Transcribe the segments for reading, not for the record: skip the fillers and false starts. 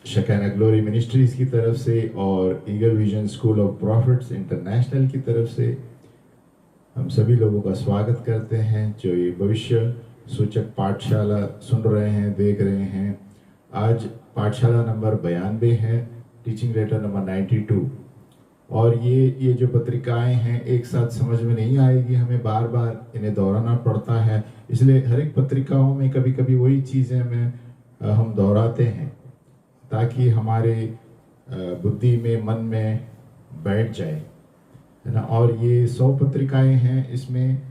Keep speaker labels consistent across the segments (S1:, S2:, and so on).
S1: शकाना glory ministries की तरफ से और eagle vision school of profits international की तरफ से हम सभी लोगों का स्वागत करते हैं जो ये भविष्य सूचक पाठशाला सुन रहे हैं, देख रहे हैं। आज पाठशाला नंबर 92 है, टीचिंग लेटर नंबर 92। और ये जो पत्रिकाएं हैं एक साथ समझ में नहीं आएगी, हमें बार बार इन्हें दोहराना पड़ता है। इसलिए हर एक पत्रिकाओं में कभी कभी वही चीज़ें हम दोहराते हैं ताकि हमारे बुद्धि में, मन में बैठ जाए, है ना। और ये 100 पत्रिकाएं हैं, इसमें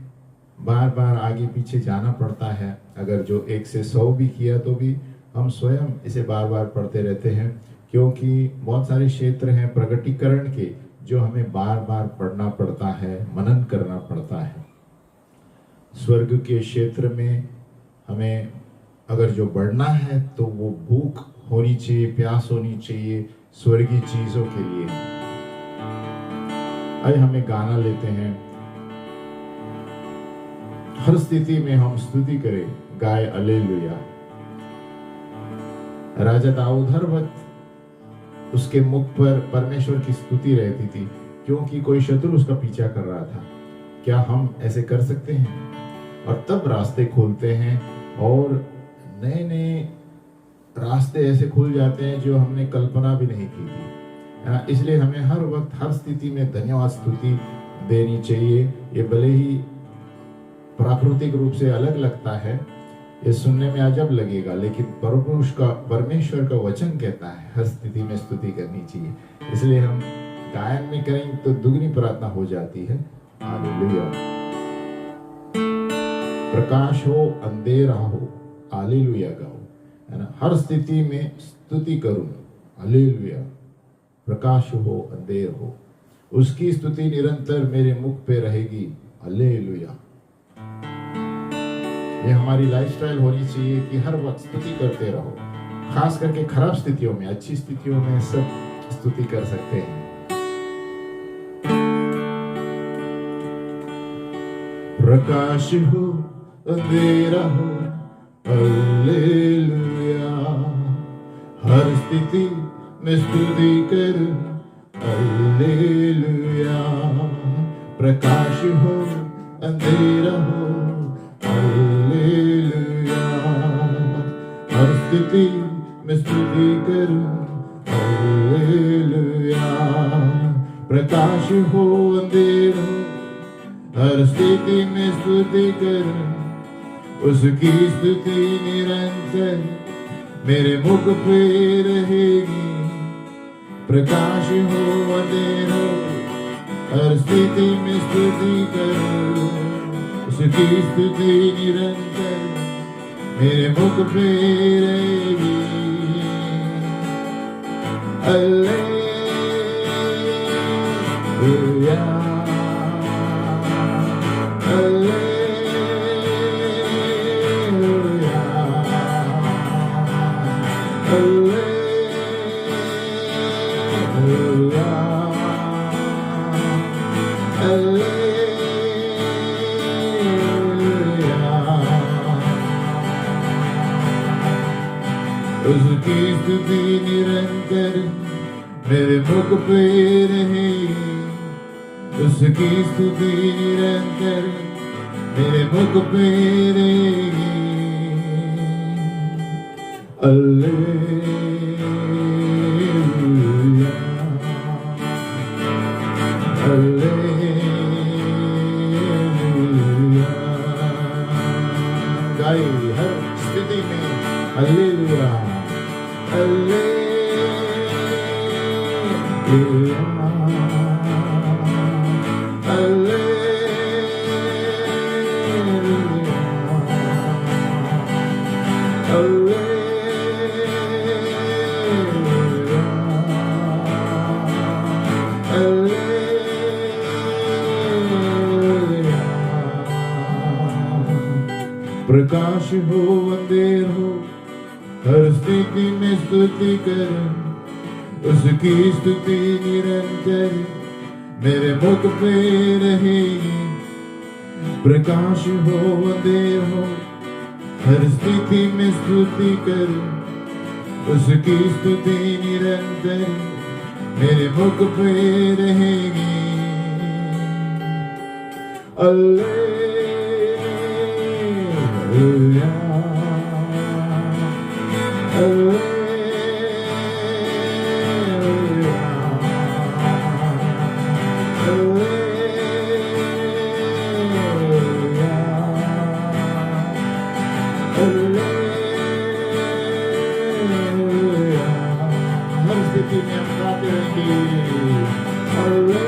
S1: बार बार आगे पीछे जाना पड़ता है। अगर जो 1 से 100 भी किया तो भी हम स्वयं इसे बार बार पढ़ते रहते हैं, क्योंकि बहुत सारे क्षेत्र हैं प्रगटीकरण के जो हमें बार बार पढ़ना पड़ता है, मनन करना पड़ता है। स्वर्ग के क्षेत्र में हमें अगर जो बढ़ना है तो वो भूख होनी चाहिए, प्यास होनी चाहिए स्वर्गीय चीजों के लिए। आइए हमें गाना लेते हैं। हर स्थिति में हम स्तुति करें, गाए हालेलुया। राजा दाऊद हर वक्त उसके मुख पर परमेश्वर की स्तुति रहती थी, क्योंकि कोई शत्रु उसका पीछा कर रहा था। क्या हम ऐसे कर सकते हैं? और तब रास्ते खोलते हैं और नए नए रास्ते ऐसे खुल जाते हैं जो हमने कल्पना भी नहीं की थी। इसलिए हमें हर वक्त, हर स्थिति में धन्यवाद स्तुति देनी चाहिए। ये भले ही प्राकृतिक रूप से अलग लगता है, ये सुनने में अजब लगेगा, लेकिन परमेश्वर का वचन कहता है हर स्थिति में स्तुति करनी चाहिए। इसलिए हम गायन में करेंगे तो दुगनी प्रार्थना हो जाती है। हालेलुया। प्रकाश हो, अंधेरा हो, हालेलुया गाओ, है ना। हर स्थिति में स्तुति करूं, हालेलुया। प्रकाश हो, अंधेर हो, उसकी स्तुति निरंतर मेरे मुख पे रहेगी, हालेलुया। ये हमारी लाइफस्टाइल होनी चाहिए कि हर वक्त स्तुति करते रहो। खास करके खराब स्थितियों में, अच्छी स्थितियों में सब स्तुति कर सकते हैं। प्रकाश हो, अंधेरा हो, हालेलुया। हर स्थिति में स्तुति कर, हालेलुया। प्रकाश हो, अंधेरा हो, हालेलुया। हर स्थिति में स्तुति कर, हालेलुया। प्रकाश हो, अंधेरा हो, हर स्थिति में स्तुति कर, उसकी स्तुति निरंतर मेरे मुख पे रहेगी। प्रकाश हो, अंधेरा हो, हर स्थिति में स्तुति कर, उसकी स्तुति निरंतर मेरे मुख पे रहेगी। हालेलुया। उसकी स्तुति निरंतर मेरे मुख पे रहे, उसकी स्तुति निरंतर मेरे मुख पे रहेगी। Hallelujah, hallelujah. गाए हर स्थिति में हालेलुया, हालेलुया। प्रकाश हो, अंधेर हो, हर स्थिति में स्तुति कर, उसकी स्तुति निरंतर मेरे मुख पे रहेगी। प्रकाश हो, अंधेर हो, हर स्थिति में स्तुति कर, उसकी स्तुति निरंतर मेरे मुख पे रहेगी। Hallelujah, hallelujah, hallelujah, hallelujah. हर स्थिति में हम गाते रहेंगे। हालेलुया,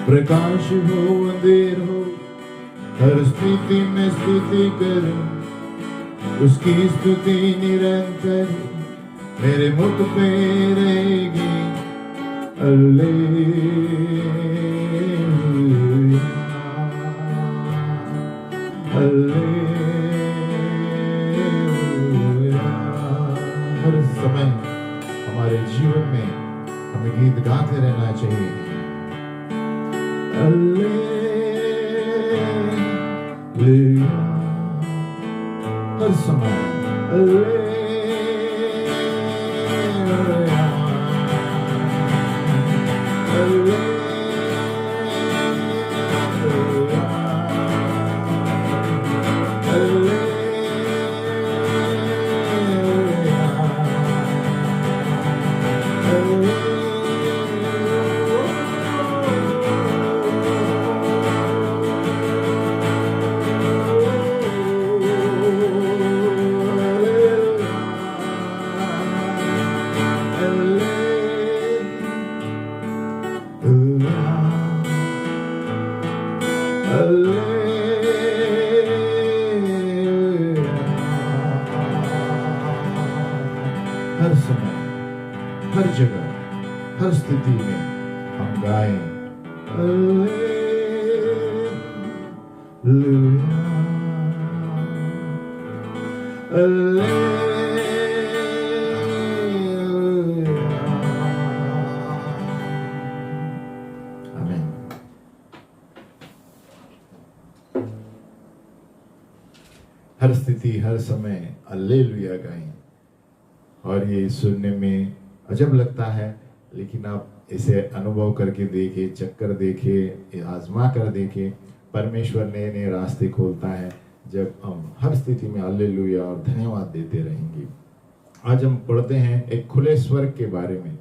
S1: प्रकाश हो अंधेर हो, हर स्थिति में स्तुति करो, उसकी स्तुति निरंतर मेरे मुख पे रहेगी। Hallelujah, hallelujah. हर समय हमारे जीवन में हमें गीत गाते रहना चाहिए। हालेलुया, हर समय हालेलुया, हालेलुया, हर समय, हर जगह, हर स्थिति में हम गाएं हालेलुया, हालेलुया। आमीन। हर स्थिति, हर समय हालेलुया गाएं। और ये सुनने में अजब लगता है, लेकिन आप इसे अनुभव करके देखिए, चक्कर देखिए, आजमा कर देखिए। परमेश्वर नए नए रास्ते खोलता है जब हम हर स्थिति में हालेलुया और धन्यवाद देते रहेंगे। आज हम पढ़ते हैं एक खुले स्वर्ग के बारे में,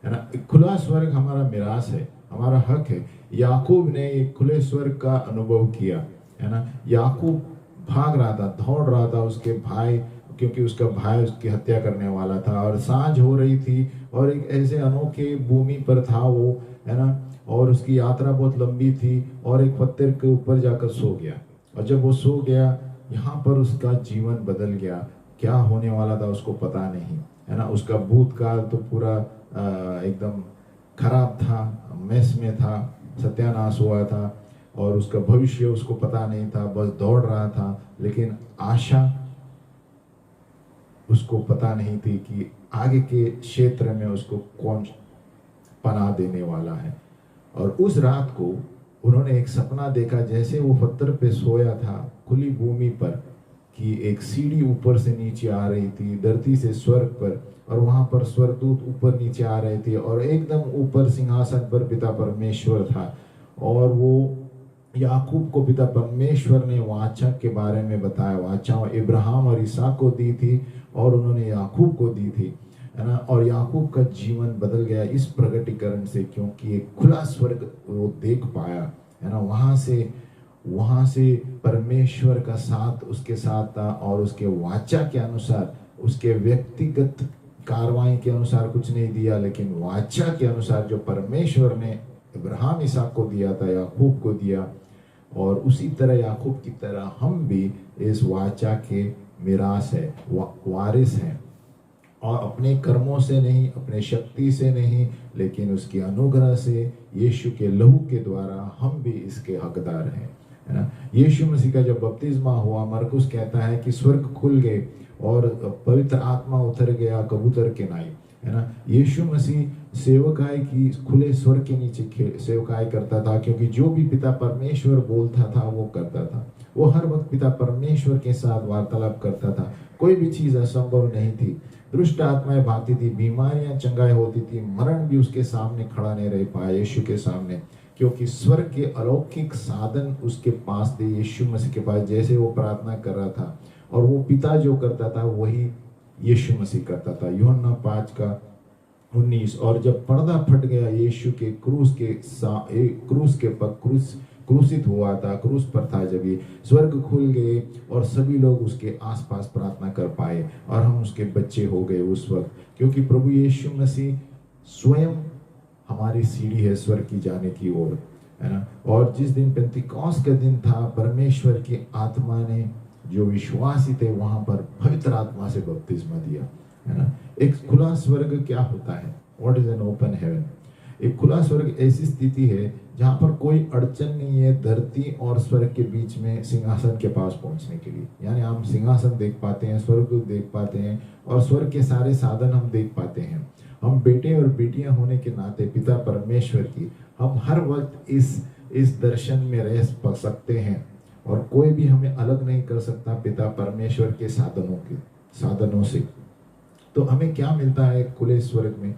S1: है ना। एक खुला स्वर्ग हमारा मिरास है, हमारा हक है। याकूब ने एक खुले स्वर्ग का अनुभव किया, है ना। याकूब भाग रहा था, दौड़ रहा था उसके भाई, क्योंकि उसका भाई उसकी हत्या करने वाला था, और सांझ हो रही थी और एक ऐसे अनोखे भूमि पर था वो, है ना। और उसकी यात्रा बहुत लंबी थी और एक पत्थर के ऊपर जाकर सो गया। और जब वो सो गया, यहाँ पर उसका जीवन बदल गया। क्या होने वाला था उसको पता नहीं, है ना। उसका भूतकाल तो पूरा एकदम खराब था, मेस में था, सत्यानाश हुआ था, और उसका भविष्य उसको पता नहीं था, बस दौड़ रहा था। लेकिन आशा उसको पता नहीं थी कि आगे के क्षेत्र में उसको कौन पनाह देने वाला है। और उस रात को उन्होंने एक सपना देखा, जैसे वो पत्थर पे सोया था खुली भूमि पर, कि एक सीढ़ी ऊपर से नीचे आ रही थी, धरती से स्वर्ग पर, और वहां पर स्वर्गदूत ऊपर नीचे आ रहे थे, और एकदम ऊपर सिंहासन पर पिता परमेश्वर था। और वो याकूब को पिता परमेश्वर ने वाचा के बारे में बताया। वाचा इब्राहिम और इसहाक को दी थी और उन्होंने याकूब को दी थी, है ना। और याकूब का जीवन बदल गया इस प्रगटीकरण से, क्योंकि एक खुला स्वर्ग वो देख पाया, है ना। वहां से परमेश्वर का साथ उसके साथ था, और उसके वाचा के अनुसार, उसके व्यक्तिगत कार्रवाई के अनुसार कुछ नहीं दिया, लेकिन वाचा के अनुसार जो परमेश्वर ने इब्राहिम इसहाक को दिया था, याकूब को दिया। और उसी तरह याकूब की तरह हम भी इस वाचा के मिरास है, वारिस हैं। और अपने कर्मों से नहीं, अपने शक्ति से नहीं, लेकिन उसकी अनुग्रह से, यीशु के लहू के द्वारा हम भी इसके हकदार हैं, है ना। यीशु मसीह का जब बपतिस्मा हुआ, मरकुस कहता है कि स्वर्ग खुल गए और पवित्र आत्मा उतर गया कबूतर के नाई, है ना। यीशु मसीह सेवकाई की खुले स्वर्ग के नीचे सेवकाई करता था, क्योंकि जो भी पिता परमेश्वर बोलता था वो करता था। वो हर वक्त पिता परमेश्वर के साथ वार्तालाप करता था। कोई भी चीज असंभव नहीं थी। दुष्ट आत्माएं भागती थी, बीमारियां चंगाई होती थी, मरण भी उसके सामने खड़ा नहीं रह पाया यीशु के सामने, क्योंकि स्वर्ग के अलौकिक साधन उसके पास थे। यीशु मसीह के पास जैसे वो प्रार्थना कर रहा था और वो पिता जो करता था वही यीशु मसीह करता था। यूहन्ना 5:19। और जब पर्दा फट गया, यीशु के क्रूसित हुआ था, क्रूस पर था, जब ये स्वर्ग खुल गए और सभी लोग उसके आसपास प्रार्थना कर पाए और हम उसके बच्चे हो गए उस वक्त, क्योंकि प्रभु यीशु मसीह स्वयं हमारी सीढ़ी है स्वर्ग की जाने की ओर, है ना। और जिस दिन पेंतिकोस्त का दिन था, परमेश्वर की आत्मा ने जो विश्वासी थे वहां पर पवित्र आत्मा से बपतिस्मा दिया, है ना। एक खुला स्वर्ग क्या होता है? What is an open heaven? एक खुला स्वर्ग ऐसी स्थिति है जहां पर कोई अड़चन नहीं है धरती और स्वर्ग के बीच में सिंहासन के पास पहुंचने के लिए। यानी हम सिंहासन देख पाते हैं, स्वर्ग देख पाते हैं और स्वर्ग के सारे साधन हम देख पाते हैं। हम बेटे और बेटियां होने के नाते पिता परमेश्वर की हम हर वक्त इस दर्शन में रह सकते हैं और कोई भी हमें अलग नहीं कर सकता पिता परमेश्वर के साधनों से। तो हमें क्या मिलता है खुले स्वर्ग में?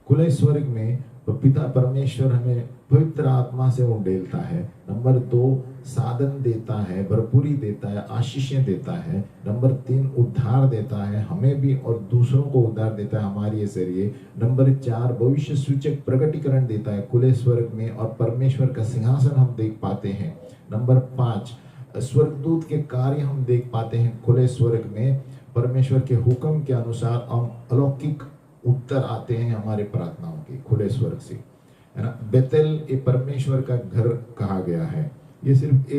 S1: खुले स्वर्ग में तो पिता परमेश्वर हमें पवित्र आत्मा से उंडेलता है। नंबर 2, साधन देता है, भरपूरी देता है, आशीषें देता है। नंबर 3, उद्धार देता है हमें भी और दूसरों को उद्धार देता है हमारे जरिए। नंबर 4, भविष्य सूचक प्रकटीकरण देता है खुले स्वर्ग में और परमेश्वर का सिंहासन हम देख पाते हैं। नंबर 5, स्वर्गदूत के कार्य हम देख पाते हैं खुले स्वर्ग में। परमेश्वर के हुक्म के अनुसार हम अलौकिक उत्तर आते हैं हमारे प्रार्थनाओं के खुले स्वर्ग से, है ना। बेतेल ये परमेश्वर का घर कहा गया है। ये सिर्फ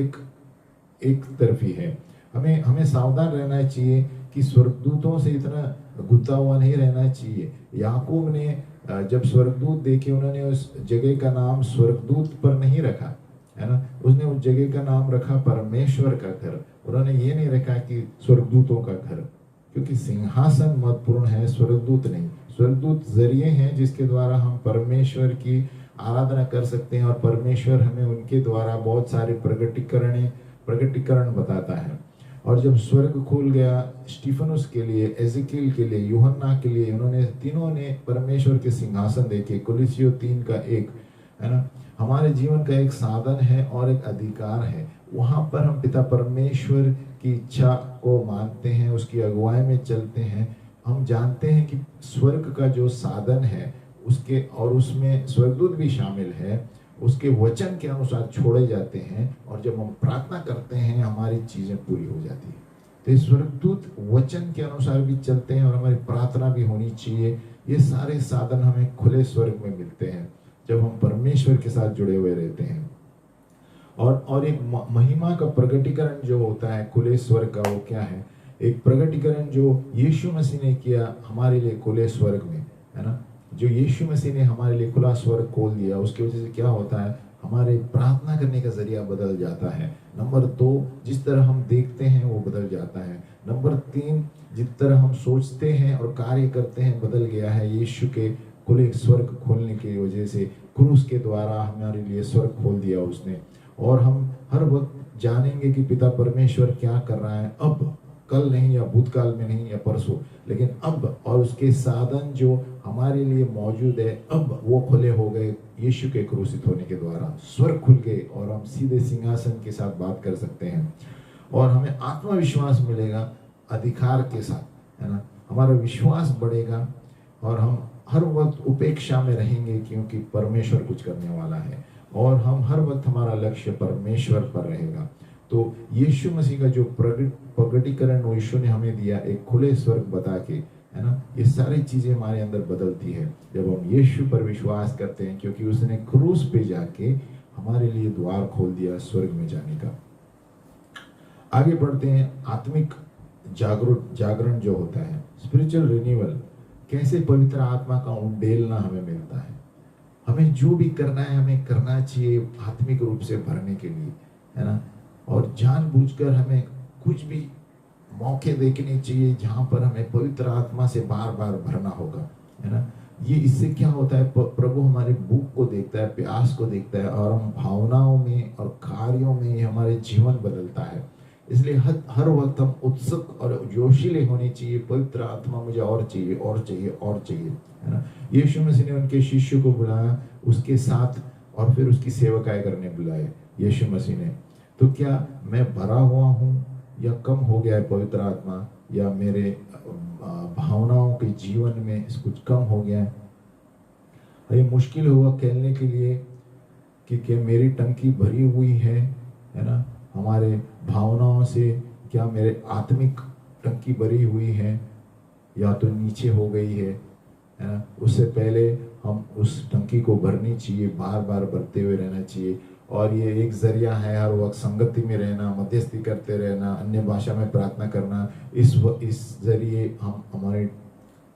S1: एक तरफी है। हमें सावधान रहना चाहिए कि स्वर्गदूतों से इतना गुत्था हुआ नहीं रहना चाहिए। याकूब ने जब स्वर्गदूत देखे, उन्होंने उस जगह का नाम स्वर्गदूत पर नहीं रखा, है ना। उसने उस जगह का नाम रखा परमेश्वर का घर। उन्होंने ये नहीं रखा कि स्वर्गदूतों का घर, क्योंकि सिंहासन महत्वपूर्ण है, स्वर्गदूत नहीं। स्वर्गदूत जरिए हैं जिसके द्वारा हम परमेश्वर की आराधना कर सकते हैं और परमेश्वर हमें उनके द्वारा बहुत सारे प्रगटीकरण बताता है। और जब स्वर्ग खुल गया स्टीफनुस के लिए, एजिकियल के लिए, यूहन्ना के लिए, उन्होंने तीनों ने परमेश्वर के सिंहासन देखे। कुलिसियों 3:1, है ना। हमारे जीवन का एक साधन है और एक अधिकार है। वहां पर हम पिता परमेश्वर की इच्छा को मानते हैं, उसकी अगुवाई में चलते हैं। हम जानते हैं कि स्वर्ग का जो साधन है उसके और उसमें स्वर्गदूत भी शामिल है, उसके वचन के अनुसार छोड़े जाते हैं और जब हम प्रार्थना करते हैं हमारी चीजें पूरी हो जाती है। तो स्वर्गदूत वचन के अनुसार भी चलते हैं और हमारी प्रार्थना भी होनी चाहिए। ये सारे साधन हमें खुले स्वर्ग में मिलते हैं जब हम परमेश्वर के साथ जुड़े हुए रहते हैं। और एक महिमा का प्रगटीकरण जो होता है खुले स्वर्ग का, वो क्या है? एक प्रगटीकरण जो यीशु मसीह ने किया हमारे लिए खुले स्वर्ग में, है ना। जो यीशु मसीह ने हमारे लिए खुला स्वर्ग खोल दिया, उसकी वजह से क्या होता है? हमारे प्रार्थना करने का जरिया बदल जाता है। नंबर 2, जिस तरह हम देखते हैं वो बदल जाता है। नंबर 3, जिस तरह हम सोचते हैं और कार्य करते हैं बदल गया है यीशु के खुले स्वर्ग खोलने की वजह से। क्रूस के द्वारा हमारे लिए स्वर्ग खोल दिया उसने और हम हर वक्त जानेंगे कि पिता परमेश्वर क्या कर रहा है, अब, कल नहीं या भूतकाल में नहीं या परसों, लेकिन अब। और उसके साधन जो हमारे लिए मौजूद है अब वो खुले हो गए यीशु के क्रूसित होने के द्वारा। स्वर्ग खुल गए और हम सीधे सिंहासन के साथ बात कर सकते हैं और हमें आत्मविश्वास मिलेगा अधिकार के साथ, है ना। हमारा विश्वास बढ़ेगा और हम हर वक्त उपेक्षा में रहेंगे क्योंकि परमेश्वर कुछ करने वाला है और हम हर वक्त हमारा लक्ष्य परमेश्वर पर रहेगा। तो यीशु मसीह का जो प्रगटीकरण यीशु ने हमें दिया एक खुले स्वर्ग बता के, है ना, ये सारी चीजें हमारे अंदर बदलती है जब हम यीशु पर विश्वास करते हैं, क्योंकि उसने क्रूस पे जाके हमारे लिए द्वार खोल दिया स्वर्ग में जाने का। आगे बढ़ते हैं। आत्मिक जागरण जो होता है, स्पिरिचुअल रिन्यूअल, कैसे पवित्र आत्मा का उंडेलना हमें मिलता है। हमें जो भी करना है हमें करना चाहिए आत्मिक रूप से भरने के लिए, है ना। और जानबूझकर हमें कुछ भी मौके देखने चाहिए जहाँ पर हमें पवित्र आत्मा से बार बार भरना होगा, है ना। ये इससे क्या होता है, प्रभु हमारे भूख को देखता है, प्यास को देखता है, और हम भावनाओं में और कार्यों में हमारे जीवन बदलता है। इसलिए हर वक्त हम उत्सुक और जोशीले होने चाहिए। पवित्र आत्मा मुझे और चाहिए और चाहिए और चाहिए, है ना। यीशु मसीह ने उनके शिष्य को बुलाया उसके साथ, और फिर उसकी सेवकाई करने बुलाए यीशु मसीह ने। तो क्या मैं भरा हुआ हूँ या कम हो गया है पवित्र आत्मा, या मेरे भावनाओं के जीवन में कुछ कम हो गया है। ये मुश्किल हुआ कहने के लिए कि मेरी टंकी भरी हुई है ना, हमारे भावनाओं से। क्या मेरे आत्मिक टंकी भरी हुई है या तो नीचे हो गई है ना। उससे पहले हम उस टंकी को भरनी चाहिए, बार बार भरते हुए रहना चाहिए। और ये एक जरिया है हर वक्त संगति में रहना, मध्यस्थी करते रहना, अन्य भाषा में प्रार्थना करना। इस जरिए हम हमारे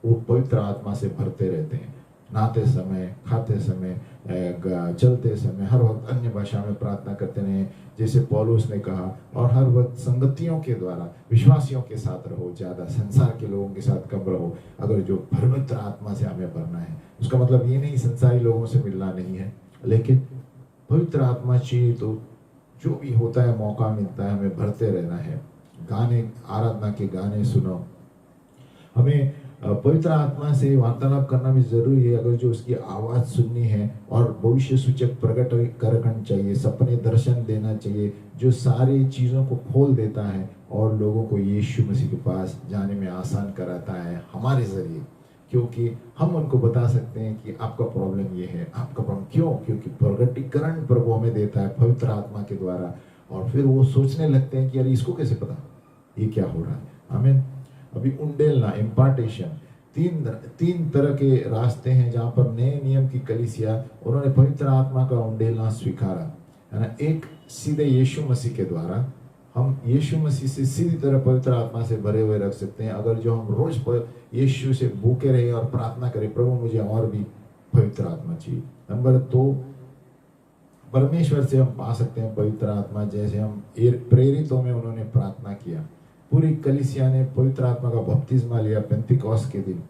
S1: वो पवित्र आत्मा से भरते रहते हैं। नहाते समय, खाते समय, चलते समय हर वक्त अन्य भाषा में प्रार्थना करते रहे, जैसे पौलुस ने कहा। और हर वक्त संगतियों के द्वारा विश्वासियों के साथ रहो, ज्यादा संसार के लोगों के साथ कम रहो। अगर जो पवित्र आत्मा से हमें भरना है, उसका मतलब ये नहीं संसारी लोगों से मिलना नहीं है, लेकिन पवित्र आत्मा चाहिए तो जो भी होता है मौका मिलता है हमें भरते रहना है। गाने, आराधना के गाने सुनो। हमें पवित्र आत्मा से वार्तालाप करना भी जरूरी है, अगर जो उसकी आवाज सुननी है। और भविष्य सूचक प्रकट करना चाहिए, सपने दर्शन देना चाहिए, जो सारी चीजों को खोल देता है और लोगों को यीशु मसीह के पास जाने में आसान कराता है हमारे जरिए। क्योंकि हम उनको बता सकते हैं कि आपका प्रॉब्लम ये है, आपका प्रॉब्लम क्यों, क्योंकि प्रगटीकरण प्रभु हमें देता है पवित्र आत्मा के द्वारा। और फिर वो सोचने लगते हैं कि यार इसको कैसे पता, ये क्या हो रहा है। हमें अभी उंडेलना, इम्पार्टेशन, तीन तरह के रास्ते हैं जहाँ पर नए नियम की कलीसिया उन्होंने पवित्र आत्मा का उंडेलना स्वीकारा, है ना। एक सीधे यीशु मसीह के द्वारा, हम यीशु मसीह से सीधी तरह पवित्र आत्मा से भरे हुए रख सकते हैं। अगर जो हम रोज यीशु से भूखे रहे और प्रार्थना करें, प्रभु मुझे और भी पवित्र आत्मा चाहिए। नंबर 2, परमेश्वर से हम पा सकते हैं पवित्र आत्मा, जैसे हम प्रेरितों में उन्होंने प्रार्थना किया। पूरी कलीसिया ने पवित्र आत्मा का बपतिस्मा लिया पेंतिकोस्त के दिन,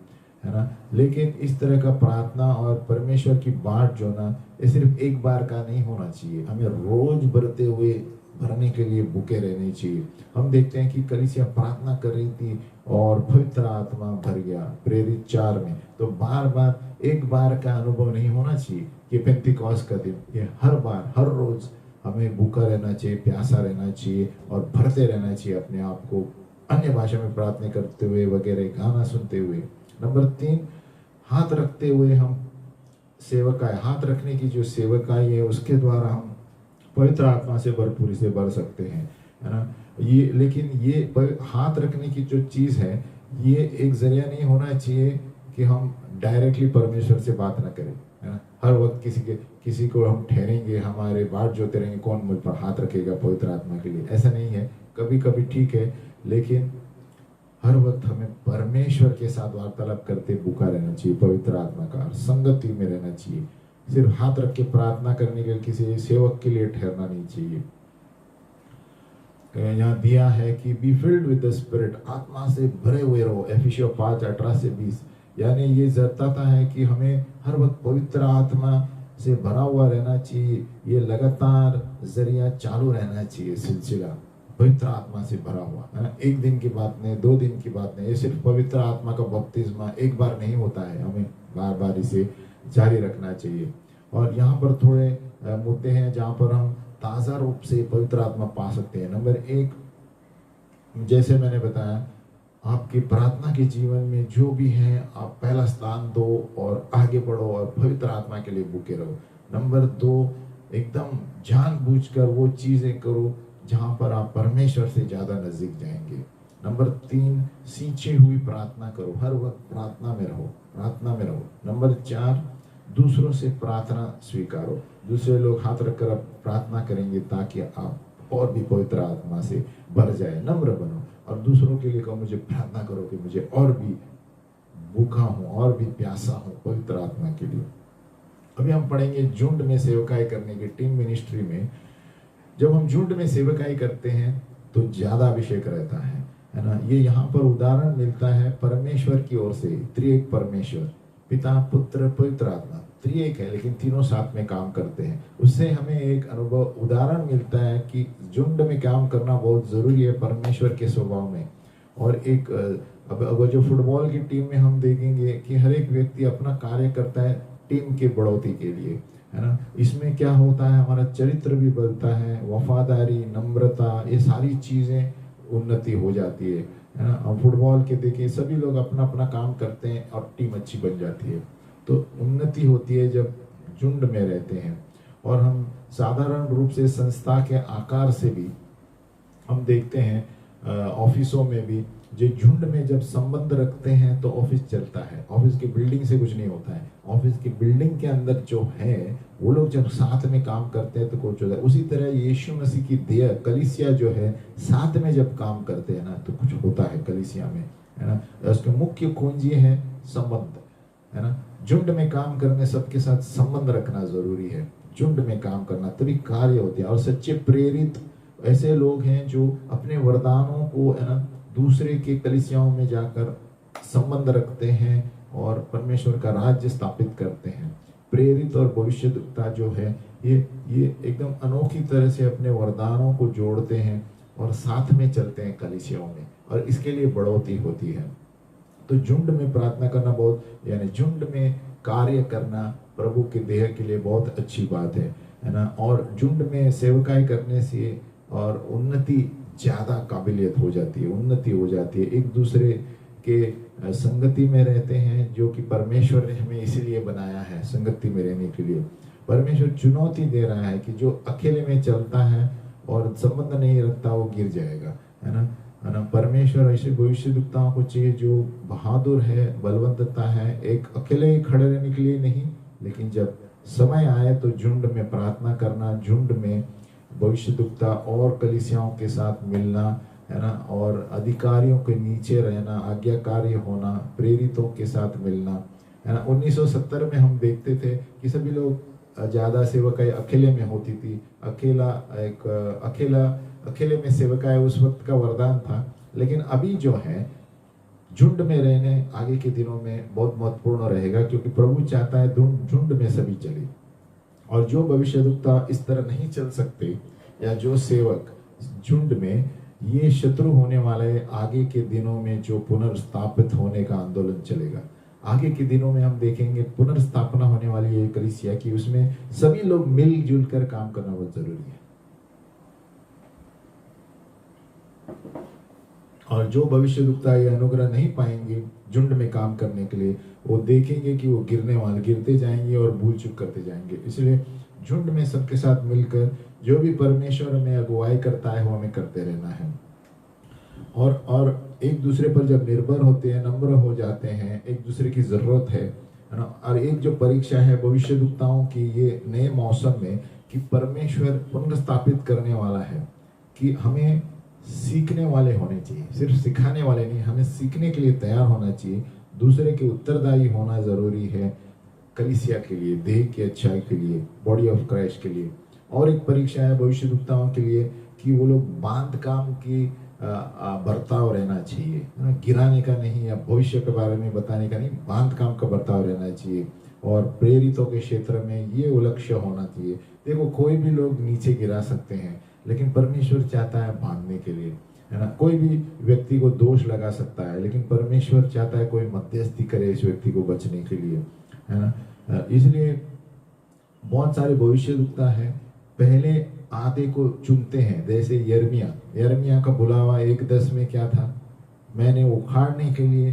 S1: है ना। लेकिन इस तरह का प्रार्थना और परमेश्वर की बाट जो ना, ये सिर्फ एक बार का नहीं होना चाहिए। हमें रोज भरने के लिए भूखे रहने चाहिए। हम देखते हैं कि कलीसिया प्रार्थना कर रही थी और पवित्र आत्मा भर गया प्रेरित 4 में। तो बार बार एक बार का अनुभव नहीं होना चाहिए कि पेंतिकोस्त का दिन, ये हर बार, हर रोज हमें भूखा रहना चाहिए, प्यासा रहना चाहिए और भरते रहना चाहिए अपने आप को, अन्य भाषा में प्रार्थना करते हुए वगैरह, गाना सुनते हुए। नंबर 3, हाथ रखते हुए हम सेवकाई, हाथ रखने की जो सेवकाई है उसके द्वारा हम पवित्र आत्मा से भरपूरी से भर सकते हैं, है ना। ये लेकिन ये हाथ रखने की जो चीज है, ये एक जरिया नहीं होना चाहिए कि हम डायरेक्टली परमेश्वर से बात ना करें, है ना। हर वक्त किसी को हम ठहरेंगे, हमारे बाट जोते रहेंगे, कौन मुझ पर हाथ रखेगा पवित्र आत्मा के लिए, ऐसा नहीं है। कभी कभी ठीक है, लेकिन हर वक्त हमें परमेश्वर के साथ वार्तालाप करते भूखा रहना चाहिए, पवित्र आत्मा का संगति में रहना चाहिए। सिर्फ हाथ रख के प्रार्थना करने के लिए किसी सेवक के लिए ठहरना नहीं चाहिए। यहाँ दिया है कि be filled with the spirit, आत्मा से भरे हुए रहो, एफिसियों 5:18-20। यानी ये जताता है कि हमें हर वक्त पवित्र आत्मा से भरा हुआ रहना चाहिए। ये लगातार जरिया चालू रहना चाहिए, सिलसिला पवित्र आत्मा से भरा हुआ, है ना। एक दिन की बात नहीं, 2 दिन की बात नहीं, ये सिर्फ पवित्र आत्मा का बपतिस्मा एक बार नहीं होता है, हमें बार बार इसे जारी रखना चाहिए। और यहाँ पर थोड़े मुद्दे हैं जहाँ पर हम ताज़ा रूप से पवित्र आत्मा पा सकते हैं। नंबर 1, जैसे मैंने बताया, आपकी प्रार्थना के जीवन में जो भी है आप पहला स्थान दो और आगे बढ़ो और पवित्र आत्मा के लिए भूखे रहो। नंबर 2, एकदम जानबूझकर वो चीज़ें करो जहाँ पर आप परमेश्वर से ज़्यादा नज़दीक जाएंगे। नंबर 3, सींची हुई प्रार्थना करो, हर वक्त प्रार्थना में रहो। नंबर 4, दूसरों से प्रार्थना स्वीकारो, दूसरे लोग हाथ रखकर प्रार्थना करेंगे ताकि आप और भी पवित्र आत्मा से भर जाए। नम्र बनो और दूसरों के लिए कहो, मुझे प्रार्थना करो कि मुझे और भी भूखा हूँ और भी प्यासा हूँ पवित्र आत्मा के लिए। अभी हम पढ़ेंगे झुंड में सेवकाई करने की टीम मिनिस्ट्री में। जब हम झुंड में सेवकाई करते हैं तो ज्यादा अभिषेक रहता है ना। ये यहाँ पर उदाहरण मिलता है परमेश्वर की ओर से, त्रिएक परमेश्वर, पिता पुत्र पवित्र आत्मा त्रिएक है, लेकिन तीनों साथ में काम करते हैं। उससे हमें एक अनुभव उदाहरण मिलता है कि झुंड में काम करना बहुत जरूरी है परमेश्वर के स्वभाव में। और एक अब जो फुटबॉल की टीम में हम देखेंगे कि हर एक व्यक्ति अपना कार्य करता है टीम के बढ़ोतरी के लिए, है ना। इसमें क्या होता है, हमारा चरित्र भी बढ़ता है, वफादारी, नम्रता, ये सारी चीजें उन्नति हो जाती है ना। अब फुटबॉल के देखिए सभी लोग अपना अपना काम करते हैं और टीम अच्छी बन जाती है। तो उन्नति होती है जब झुंड में रहते हैं। और हम साधारण रूप से संस्था के आकार से भी हम देखते हैं ऑफिसों में भी जो झुंड में जब संबंध रखते हैं तो ऑफिस चलता है। ऑफिस की बिल्डिंग से कुछ नहीं होता है, ऑफिस की बिल्डिंग के अंदर जो है वो लोग जब साथ में काम करते हैं तो कुछ होता है। उसी तरह यीशु मसीह की देह कलीसिया जो है साथ में जब काम करते हैं ना तो कुछ होता है कलीसिया में, है ना। उसका मुख्य कुंजी है संबंध, है ना। झुंड में काम करने सबके साथ संबंध रखना जरूरी है। झुंड में काम करना तभी कार्य होते हैं। और सच्चे प्रेरित ऐसे लोग हैं जो अपने वरदानों को, है ना, दूसरे के कलीसियाओं में जाकर संबंध रखते हैं और परमेश्वर का राज्य स्थापित करते हैं। प्रेरित और भविष्यद्वक्ता जो है ये एकदम अनोखी तरह से अपने वरदानों को जोड़ते हैं और साथ में चलते हैं कलीसियाओं में, और इसके लिए बढ़ोतरी होती है। तो झुंड में प्रार्थना करना बहुत, यानी झुंड में कार्य करना प्रभु के देह के लिए बहुत अच्छी बात है ना। और झुंड में सेवकाई करने से और उन्नति ज्यादा काबिलियत हो जाती है, उन्नति हो जाती है। एक दूसरे के संगति में रहते हैं, जो कि परमेश्वर ने हमें इसीलिए बनाया है, संगति में रहने के लिए। परमेश्वर चुनौती दे रहा है कि जो अकेले में चलता है और संबंध नहीं रखता वो गिर जाएगा, है ना। परमेश्वर ऐसे भविष्यद्वक्ताओं को चाहिए जो बहादुर है, बलवंतता है, एक अकेले ही खड़े रहने के लिए नहीं, लेकिन जब समय आए तो झुंड में प्रार्थना करना, झुंड में भविष्यद्वक्ता और कलीसियाओं के साथ मिलना, है ना, और अधिकारियों के नीचे रहना, आज्ञाकारी होना, प्रेरितों के साथ मिलना, है ना। 1970 में हम देखते थे कि सभी लोग ज्यादा सेवकाई अकेले में होती थी। अकेले में सेवकाई उस वक्त का वरदान था, लेकिन अभी जो है झुंड में रहने आगे के दिनों में बहुत महत्वपूर्ण रहेगा, क्योंकि प्रभु चाहता है झुंड में सभी चले। और जो भविष्यद्वक्ता इस तरह नहीं चल सकते, या जो सेवक झुंड में, ये शत्रु होने वाले आगे के दिनों में जो पुनर्स्थापित होने का आंदोलन चलेगा। आगे के दिनों में हम देखेंगे पुनर्स्थापना होने वाली है कलीसिया की, उसमें सभी लोग मिलजुल कर काम करना बहुत जरूरी है। और जो भविष्यद्वक्ता ये अनुग्रह नहीं पाएंगे झुंड में काम करने के लिए, वो देखेंगे कि वो गिरते जाएंगे और भूल चूक करते जाएंगे। इसलिए झुंड में सबके साथ मिलकर जो भी परमेश्वर में अगुवाई करता है वो हमें करते रहना है। और एक दूसरे पर जब निर्भर होते हैं, नम्र हो जाते हैं, एक दूसरे की जरूरत है ना। और एक जो परीक्षा है भविष्यद्वक्ताओं की ये नए मौसम में, कि परमेश्वर पुनर्स्थापित करने वाला है, कि हमें सीखने वाले होने चाहिए, सिर्फ सिखाने वाले नहीं, हमें सीखने के लिए तैयार होना चाहिए। दूसरे के उत्तरदायी होना जरूरी है कलीसिया के लिए, देह की अच्छाई के लिए, बॉडी ऑफ क्राइस्ट के लिए। और एक परीक्षा है भविष्यद्वक्ताओं के लिए कि वो लोग बांध काम की बर्ताव रहना चाहिए, गिराने का नहीं या भविष्य के बारे में बताने का नहीं, बांध काम का बर्ताव रहना चाहिए। और प्रेरितों के क्षेत्र में ये लक्ष्य होना चाहिए। देखो कोई भी लोग नीचे गिरा सकते हैं, लेकिन परमेश्वर चाहता है बांधने के लिए, है ना। कोई भी व्यक्ति को दोष लगा सकता है, लेकिन परमेश्वर चाहता है कोई मध्यस्थी करे इस व्यक्ति को बचने के लिए, है ना। इसलिए बहुत सारे भविष्यद्वक्ता है पहले आधे को चुनते हैं। जैसे यिर्मयाह का बुलावा 1:10 में क्या था, मैंने उखाड़ने के लिए,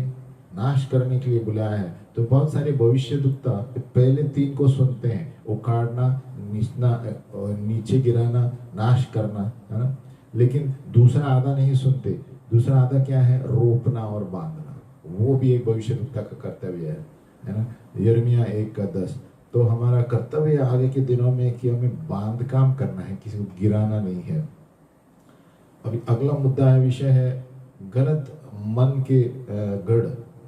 S1: नाश करने के लिए बुलाया है। तो बहुत सारे भविष्यद्वक्ता पहले 3 को सुनते हैं, उखाड़ना, नीचे गिराना, नाश करना, है ना। लेकिन दूसरा आधा नहीं सुनते। दूसरा आधा क्या है, रोपना और बांधना। वो भी एक भविष्यद्वक्ता का कर्तव्य है ना। यिर्मयाह 1:10। तो हमारा कर्तव्य आगे के दिनों में कि हमें बांध काम करना है, किसी को गिराना नहीं है। अभी अगला मुद्दा है, विषय है गलत मन के गढ़,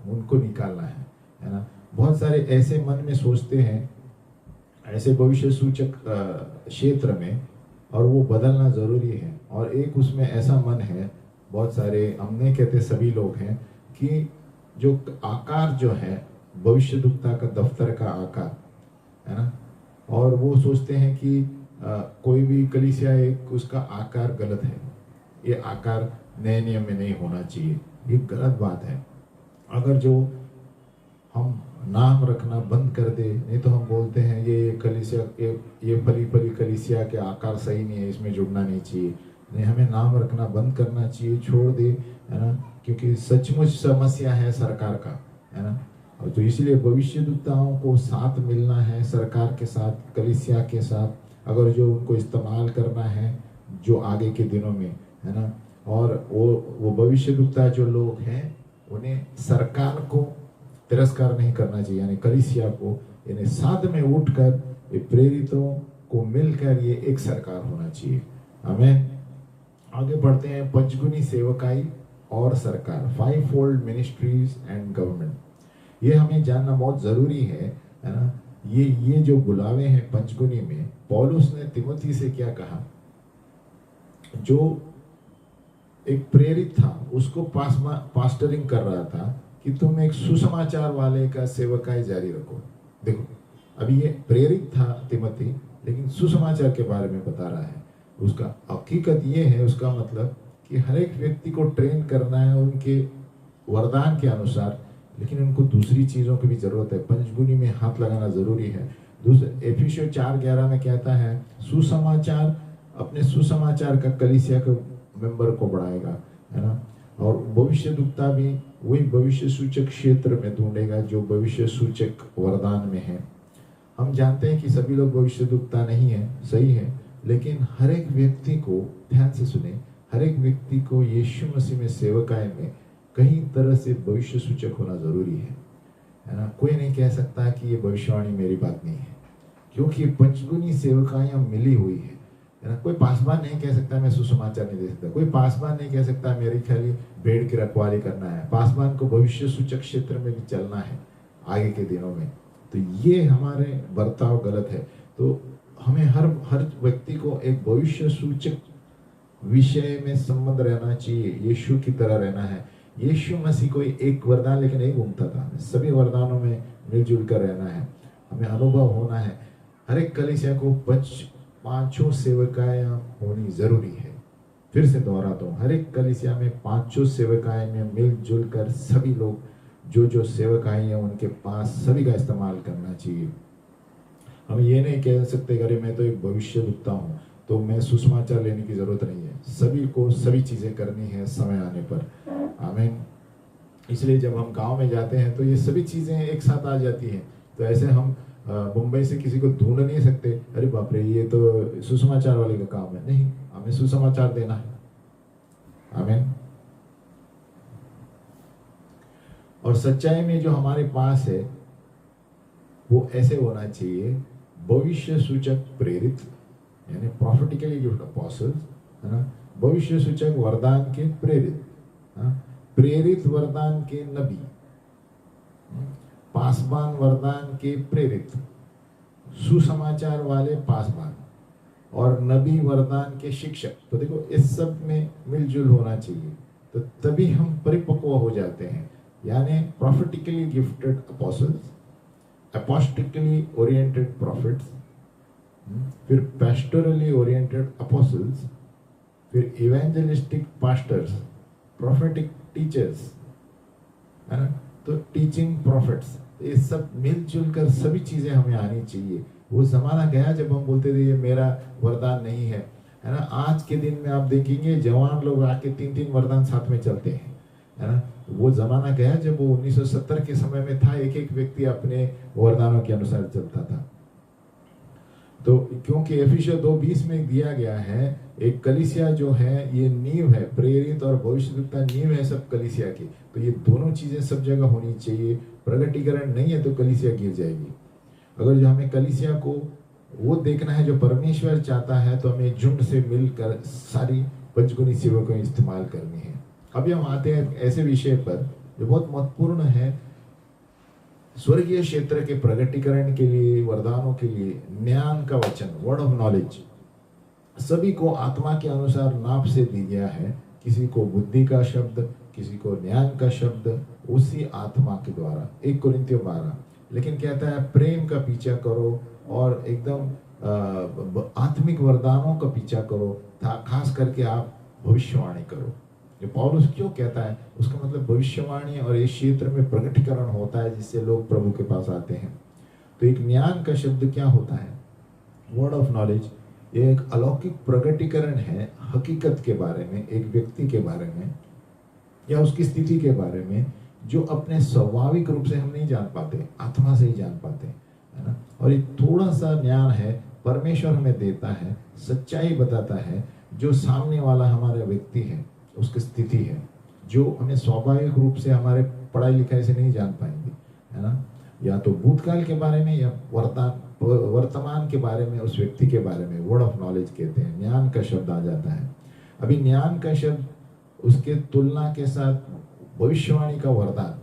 S1: उनको निकालना है। है ना। बहुत सारे ऐसे मन में सोचते हैं, ऐसे भविष्य सूचक क्षेत्र में, और वो बदलना ज़रूरी है। और एक उसमें ऐसा मन है, बहुत सारे, हम नहीं कहते सभी लोग हैं, कि जो आकार जो है भविष्यद्वक्ता का दफ्तर का आकार है ना, और वो सोचते हैं कि कोई भी कलीसिया एक उसका आकार गलत है, ये आकार नए नियम में नहीं होना चाहिए, ये गलत बात है। अगर जो हम नाम रखना बंद कर दे, नहीं तो हम बोलते हैं ये कलीसिया, ये फली फली कलीसिया के आकार सही नहीं है, इसमें जुड़ना नहीं चाहिए, नहीं, हमें नाम रखना बंद करना चाहिए, छोड़ दे, है ना, क्योंकि सचमुच समस्या है सरकार का, है ना। और तो इसलिए भविष्यद्वक्ताओं को साथ मिलना है, सरकार के साथ, कलीसिया के साथ, अगर जो उनको इस्तेमाल करना है जो आगे के दिनों में, है ना। और वो भविष्यद्वक्ता जो लोग हैं, उन्हें सरकार को तिरस्कार नहीं करना चाहिए, यानी कलीसिया को, यानी साथ में उठकर ये प्रेरितों को मिलकर ये एक सरकार होना चाहिए। हमें आगे बढ़ते हैं, पंचगुनी सेवकाई और सरकार, 5-fold मिनिस्ट्रीज एंड गवर्नमेंट। ये हमें जानना बहुत जरूरी है ना। ये जो बुलावे हैं पंचगुनी में, पौलुस ने तिमोथी से क्या कहा, जो एक प्रेरित था उसको पास्टरिंग कर रहा था कि तुम एक सुसमाचार वाले का सेवकाई जारी रखो। देखो, अभी ये प्रेरित था तिमोथी, लेकिन सुसमाचार के बारे में बता रहा है। उसका हकीकत ये है, उसका मतलब कि हर एक व्यक्ति को ट्रेन करना है उनके वरदान के अनुसार, लेकिन उनको दूसरी चीज़ों की भी ज़रूरत है। पंचगुनी में हाथ लगाना ज़रूरी है। दूसरे एफिसियों 4:11 में कहता है, सुसमाचार, अपने सुसमाचार का कलीसिया के मेंबर को बढ़ाएगा, है ना। और भविष्यद्वक्ता भी वही भविष्य सूचक क्षेत्र में ढूंढेगा जो भविष्य सूचक वरदान में है। हम जानते हैं कि सभी लोग भविष्यद्वक्ता नहीं है, सही है, लेकिन हर एक व्यक्ति को, ध्यान से सुने, हर एक व्यक्ति को यीशु मसीह में सेवकाई में कहीं तरह से भविष्य सूचक होना जरूरी है ना। कोई नहीं कह सकता कि ये भविष्यवाणी मेरी बात नहीं है, क्योंकि पंचगुनी सेवकाइयां मिली हुई है ना। कोई पासबान नहीं कह सकता मैं सुसमाचार नहीं दे सकता, कोई पासबान नहीं कह सकता मेरी खाली भेड़ की रखवाली करना है। पासबान को भविष्य सूचक क्षेत्र में भी चलना है आगे के दिनों में। तो ये हमारे बर्ताव गलत है। तो हमें हर व्यक्ति को एक भविष्य सूचक विषय में संबंध रहना चाहिए, यीशु की तरह रहना है। यीशु मसीह कोई एक वरदान लेकर नहीं घूमता था, सभी वरदानों में मिलजुल कर रहना है, हमें अनुभव होना है। हर एक कलीसिया को 5 सेवकाएं होनी जरूरी है। फिर से दोहराता हूँ, हर एक कलीसिया में 5 सेवकाएं में मिलजुल कर सभी लोग जो सेवकाएं हैं उनके पास सभी का इस्तेमाल करना चाहिए। हम ये नहीं कह सकते अरे मैं तो एक भविष्यद्वक्ता हूँ तो मैं सुसमाचार लेने की जरूरत नहीं है। सभी को सभी चीजें करनी है समय आने पर, आमीन। इसलिए जब हम गांव में जाते हैं तो ये सभी चीजें एक साथ आ जाती हैं। तो ऐसे हम मुंबई से किसी को ढूंढ नहीं सकते, अरे बाप रे ये तो सुसमाचार वाले का काम है। नहीं, हमें सुसमाचार देना है, आमीन। और सच्चाई में जो हमारे पास है वो ऐसे होना चाहिए, भविष्य सूचक प्रेरित, यानी प्रॉफिटिकली गिफ्ट अपोस्टल्स, है ना, भविष्य सूचक वरदान के प्रेरित, प्रेरित वरदान के नबी, पासबान वरदान के प्रेरित, सुसमाचार वाले पासबान, और नबी वरदान के शिक्षक। तो देखो इस सब में मिलजुल होना चाहिए, तो तभी हम परिपक्व हो जाते हैं। यानी प्रॉफिटिकली गिफ्टेड अपोस्टल्स, अपोस्टिकली ओरिएंटेड प्रॉफिट्स, फिर पेस्टोरली ओरिएंटेड अपोस्टल्स, फिर इवेंजलिस्टिक पास्टर्स, प्रोफेटिक टीचर्स, है ना, तो टीचिंग प्रॉफिट्स, ये सब मिलजुल कर सभी चीजें हमें आनी चाहिए। वो जमाना गया जब हम बोलते थे ये मेरा वरदान नहीं है, है ना। आज के दिन में आप देखेंगे जवान लोग आके 3-3 वरदान साथ में चलते हैं, है ना। वो जमाना गया जब वो 1970 के समय में था, एक व्यक्ति अपने वरदानों के अनुसार चलता था। तो क्योंकि एफिसियों 2:20 में दिया गया है, एक कलीसिया जो है ये नींव है, प्रेरित और भविष्यद्वक्ता नींव है सब कलीसिया की। तो ये दोनों चीजें सब जगह होनी चाहिए। प्रगटीकरण नहीं है तो कलीसिया गिर जाएगी। अगर जो हमें कलीसिया को वो देखना है जो परमेश्वर चाहता है, तो हमें झुंड से मिलकर सारी पंचगुनी सेवा को इस्तेमाल करनी है। अभी हम आते हैं ऐसे विषय पर जो बहुत महत्वपूर्ण है, स्वर्गीय क्षेत्र के प्रगटीकरण के लिए, वरदानों के लिए ज्ञान का वचन, वर्ड ऑफ नॉलेज, सभी को आत्मा के अनुसार नाप से दी गया है। किसी को बुद्धि का शब्द, किसी को ज्ञान का शब्द, उसी आत्मा के द्वारा। 1 कोरिन्थियों 12। लेकिन कहता है प्रेम का पीछा करो और एकदम आत्मिक वरदानों का पीछा करो, खास करके आप भविष्यवाणी करो। ये पौलुस क्यों कहता है? उसका मतलब भविष्यवाणी और इस क्षेत्र में प्रकटीकरण होता है जिससे लोग प्रभु के पास आते हैं। तो एक ज्ञान का शब्द क्या होता है? Word of knowledge. ये एक अलौकिक प्रकटीकरण है हकीकत के बारे में, एक व्यक्ति के बारे में या उसकी स्थिति के बारे में, जो अपने स्वाभाविक रूप से हम नहीं जान पाते, आत्मा से ही जान पाते, है ना। और ये थोड़ा सा ज्ञान है, परमेश्वर हमें देता है, सच्चाई बताता है, जो सामने वाला हमारा व्यक्ति है, उसकी स्थिति है, जो हमें स्वाभाविक रूप से हमारे पढ़ाई लिखाई से नहीं जान पाएंगे, है ना। या तो भूतकाल के बारे में या वर्तमान के बारे में, उस व्यक्ति के बारे में वर्ड ऑफ नॉलेज कहते हैं। ज्ञान का शब्द आ जाता है। अभी ज्ञान का शब्द उसके तुलना के साथ भविष्यवाणी का वरदान,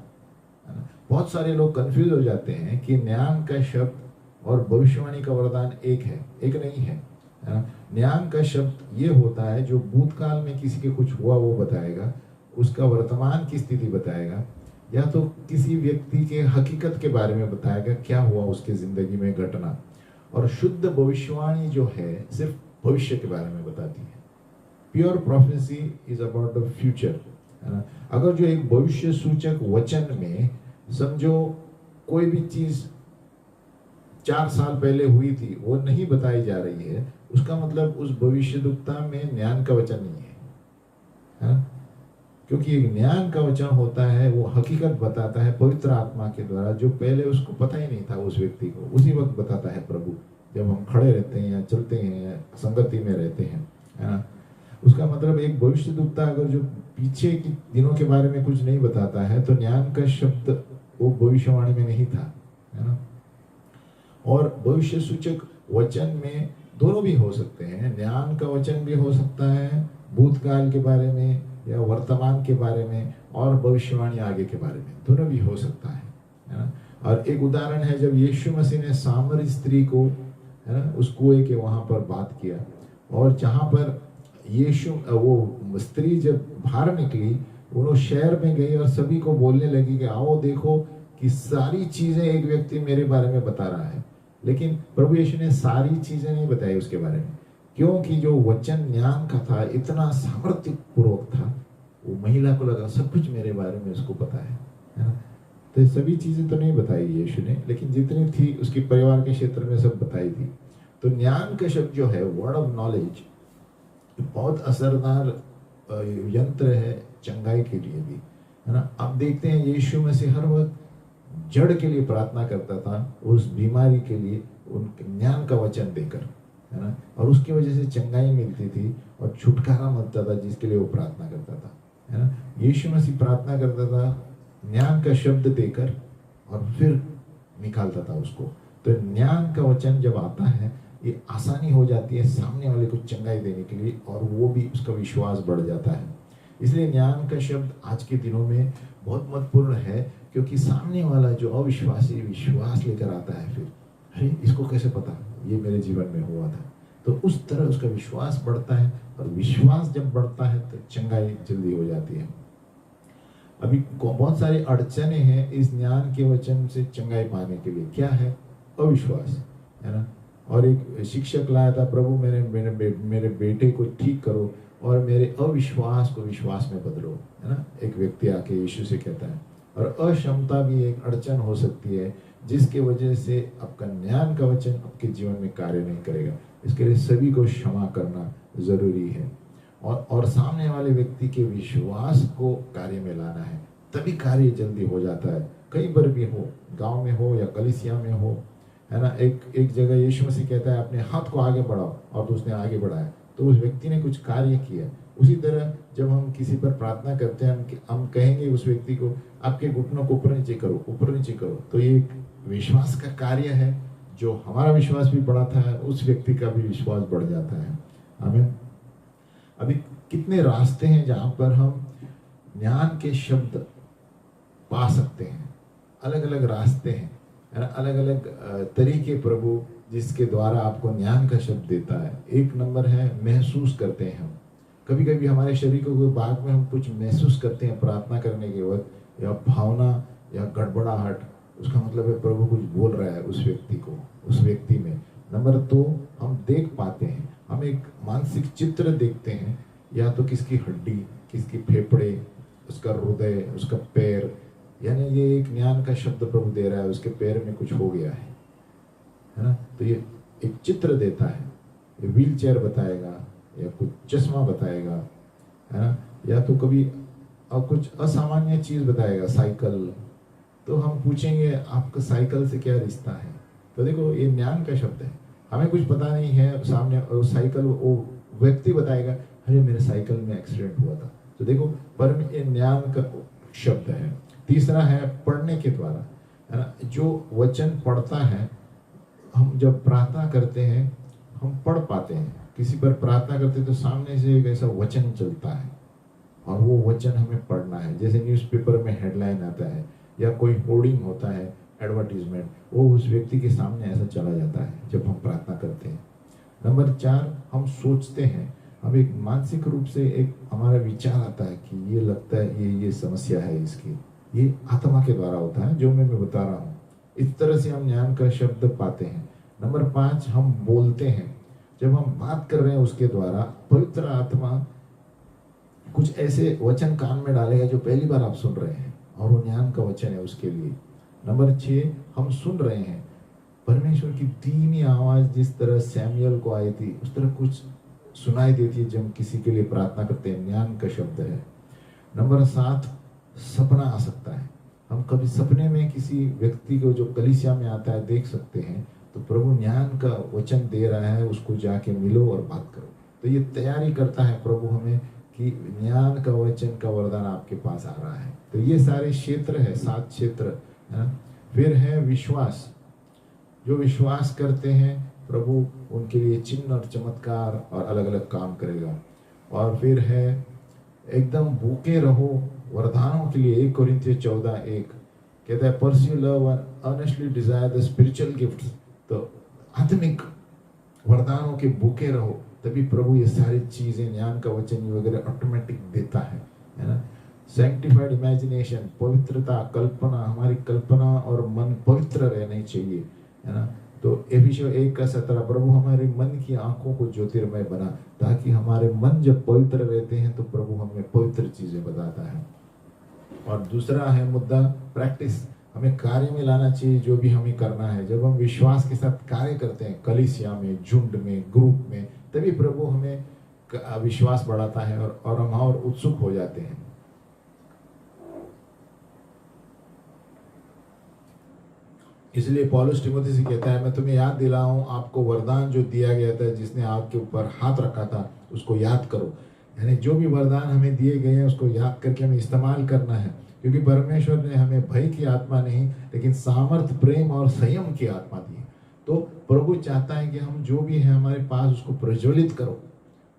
S1: है ना। बहुत सारे लोग कंफ्यूज हो जाते हैं कि ज्ञान का शब्द और भविष्यवाणी का वरदान एक है, एक नहीं है, है ना। ज्ञान का शब्द ये होता है जो भूतकाल में किसी के कुछ हुआ वो बताएगा, उसका वर्तमान की स्थिति बताएगा, या तो किसी व्यक्ति के हकीकत के बारे में बताएगा, क्या हुआ उसके जिंदगी में घटना। और शुद्ध भविष्यवाणी जो है सिर्फ भविष्य के बारे में बताती है। Pure prophecy is about the future, है ना। अगर जो एक भविष्य सूचक वचन में समझो कोई भी चीज 4 साल पहले हुई थी वो नहीं बताई जा रही है, उसका मतलब उस भविष्यद्वक्ता में ज्ञान का वचन नहीं है, है? क्योंकि एक ज्ञान का वचन होता है, वो हकीकत बताता है पवित्र आत्मा के द्वारा, जो पहले उसको पता ही नहीं था उस व्यक्ति को, उसी वक्त बताता है प्रभु, जब हम खड़े रहते हैं या चलते हैं या संगति में रहते हैं, है ना। उसका मतलब एक भविष्यद्वक्ता अगर जो पीछे के दिनों के बारे में कुछ नहीं बताता है तो ज्ञान का शब्द वो भविष्यवाणी में नहीं था, है ना। और भविष्य सूचक वचन में दोनों भी हो सकते हैं, ज्ञान का वचन भी हो सकता है भूतकाल के बारे में या वर्तमान के बारे में, और भविष्यवाणी आगे के बारे में, दोनों भी हो सकता है ना। और एक उदाहरण है जब यीशु मसीह ने सामरी स्त्री को, है ना, उस कुएं के वहां पर बात किया, और जहां पर यीशु वो स्त्री जब बाहर निकली, वो शहर में गई और सभी को बोलने लगी कि आओ देखो कि सारी चीजें एक व्यक्ति मेरे बारे में बता रहा है। लेकिन प्रभु यीशु ने सारी चीजें नहीं बताई उसके बारे में, क्योंकि जो वचन ज्ञान का था इतना सामर्थ्य पूर्वक था, वो महिला को लगा सब कुछ मेरे बारे में उसको पता है ना। तो सभी चीजें तो नहीं बताई यीशु ने, लेकिन जितनी थी उसके परिवार के क्षेत्र में सब बताई थी। तो ज्ञान का शब्द जो है, वर्ड ऑफ नॉलेज, बहुत असरदार यंत्र है चंगाई के लिए भी, है ना। आप देखते हैं यीशु मसीह हर वक्त जड़ के लिए प्रार्थना करता था, उस बीमारी के लिए उनके ज्ञान का वचन देकर, है ना, और उसकी वजह से चंगाई मिलती थी और छुटकारा मिलता था जिसके लिए वो प्रार्थना करता था, है ना। यीशु मसीह प्रार्थना करता था ज्ञान का शब्द देकर और फिर निकालता था उसको। तो ज्ञान का वचन जब आता है, ये आसानी हो जाती है सामने वाले को चंगाई देने के लिए, और वो भी उसका विश्वास बढ़ जाता है। इसलिए ज्ञान का शब्द आज के दिनों में बहुत महत्वपूर्ण है, क्योंकि सामने वाला जो अविश्वासी विश्वास लेकर आता है, फिर अरे इसको कैसे पता, ये मेरे जीवन में हुआ था, तो उस तरह उसका विश्वास बढ़ता है, और विश्वास जब बढ़ता है तो चंगाई जल्दी हो जाती है। अभी बहुत सारी अड़चने हैं इस ज्ञान के वचन से चंगाई पाने के लिए। क्या है? अविश्वास, है ना। और एक शिक्षक लाया था, प्रभु मेरे बेटे को ठीक करो और मेरे अविश्वास को विश्वास में बदलो, है ना। एक व्यक्ति आके यीशु से कहता है। और अक्षमता भी एक अड़चन हो सकती है जिसके वजह से आपका ज्ञान का वचन आपके जीवन में कार्य नहीं करेगा। इसके लिए सभी को क्षमा करना जरूरी है, और सामने वाले व्यक्ति के विश्वास को कार्य में लाना है, तभी कार्य जल्दी हो जाता है। कई बार भी हो, गांव में हो या कलीसिया में हो, है ना। एक जगह यीशु मसीह कहता है अपने हाथ को आगे बढ़ाओ, और तो उसने आगे बढ़ाया तो उस व्यक्ति ने कुछ कार्य किया। उसी तरह जब हम किसी पर प्रार्थना करते हैं, हम कहेंगे उस व्यक्ति को आपके घुटनों को ऊपर नीचे करो, ऊपर नीचे करो, तो ये एक विश्वास का कार्य है। जो हमारा विश्वास भी बढ़ाता है, उस व्यक्ति का भी विश्वास बढ़ जाता है। आमीन। अभी कितने रास्ते हैं जहां पर हम ज्ञान के शब्द पा सकते हैं। अलग अलग रास्ते हैं, है ना, अलग अलग तरीके प्रभु जिसके द्वारा आपको ज्ञान का शब्द देता है। एक नंबर है महसूस करते हैं हम। कभी कभी हमारे शरीर को कोई भाग में हम कुछ महसूस करते हैं प्रार्थना करने के वक्त, या भावना या गड़बड़ाहट, उसका मतलब है प्रभु कुछ बोल रहा है उस व्यक्ति को, उस व्यक्ति में। नंबर 2, हम देख पाते हैं, हम एक मानसिक चित्र देखते हैं, या तो किसकी हड्डी, किसकी फेफड़े, उसका हृदय, उसका पैर, यानी ये एक ज्ञान का शब्द प्रभु दे रहा है, उसके पैर में कुछ हो गया है ना। तो ये एक चित्र देता है, ये व्हील चेयर बताएगा या कुछ चश्मा बताएगा, है ना, या तो कभी कुछ असामान्य चीज बताएगा, साइकिल। तो हम पूछेंगे आपका साइकिल से क्या रिश्ता है, तो देखो ये ज्ञान का शब्द है। हमें कुछ पता नहीं है, सामने साइकिल वो व्यक्ति बताएगा, अरे मेरे साइकिल में एक्सीडेंट हुआ था। तो देखो परम ये ज्ञान का शब्द है। तीसरा है पढ़ने के द्वारा, है ना, जो वचन पढ़ता है, हम जब प्रार्थना करते हैं हम पढ़ पाते हैं। किसी पर प्रार्थना करते हैं तो सामने से एक ऐसा वचन चलता है और वो वचन हमें पढ़ना है। जैसे न्यूज़पेपर में हेडलाइन आता है या कोई होर्डिंग होता है, एडवर्टीजमेंट, वो उस व्यक्ति के सामने ऐसा चला जाता है जब हम प्रार्थना करते हैं। नंबर 4, हम सोचते हैं, हम एक मानसिक रूप से एक हमारा विचार आता है कि ये लगता है ये समस्या है इसकी, ये आत्मा के द्वारा होता है जो मैं बता रहा हूँ। इस तरह से हम ज्ञान का शब्द पाते हैं। नंबर 5, हम बोलते हैं, जब हम बात कर रहे हैं उसके द्वारा पवित्र आत्मा कुछ ऐसे वचन कान में डालेगा जो पहली बार आप सुन रहे हैं और वो ज्ञान का वचन है उसके लिए। नंबर 6, हम सुन रहे हैं परमेश्वर की धीमी आवाज, जिस तरह सैमुअल को आई थी उस तरह कुछ सुनाई देती है जब हम किसी के लिए प्रार्थना करते हैं, ज्ञान का शब्द है। नंबर 7, सपना आ सकता है, हम कभी सपने में किसी व्यक्ति को जो कलीसिया में आता है देख सकते हैं, तो प्रभु ज्ञान का वचन दे रहा है, उसको जाके मिलो और बात करो। तो ये तैयारी करता है प्रभु हमें कि ज्ञान का वचन का वरदान आपके पास आ रहा है। तो ये सारे क्षेत्र है, 7 क्षेत्र है। फिर है विश्वास, जो विश्वास करते हैं प्रभु उनके लिए चिन्ह और चमत्कार और अलग अलग काम करेगा। और फिर है एकदम भूखे रहो वरदानों के लिए। 1 कोरिन्थियों 14:1 कहता है, pursue love and earnestly Dzire the spiritual gifts. तो आत्मिक वरदानों के भूखे रहो, तभी प्रभु ये सारी चीजें, ज्ञान का वचन वगैरह ऑटोमेटिक देता है ना। सैंक्टिफाइड इमेजिनेशन, पवित्रता, कल्पना, हमारी कल्पना और मन पवित्र रहने चाहिए, है ना। तो एफिसियों 1:17, प्रभु हमारे मन की आंखों को ज्योतिर्मय बना, ताकि हमारे मन जब पवित्र रहते हैं तो प्रभु हमें पवित्र चीजें बताता है। और दूसरा है मुद्दा प्रैक्टिस, हमें कार्य में लाना चाहिए जो भी हमें करना है। जब हम विश्वास के साथ कार्य करते हैं कलीसिया में, झुंड में, ग्रुप में, तभी प्रभु हमें विश्वास बढ़ाता है और हम और उत्सुक हो जाते हैं। इसलिए पौलुस तिमोथी से कहता है, मैं तुम्हें याद दिलाऊं आपको वरदान जो दिया गया था, जिसने आपके ऊपर हाथ रखा था उसको याद करो। यानी जो भी वरदान हमें दिए गए हैं उसको याद करके हमें इस्तेमाल करना है, क्योंकि परमेश्वर ने हमें भय की आत्मा नहीं लेकिन सामर्थ, प्रेम और संयम की आत्मा दी है। तो प्रभु चाहता है कि हम जो भी है हमारे पास उसको प्रज्वलित करो,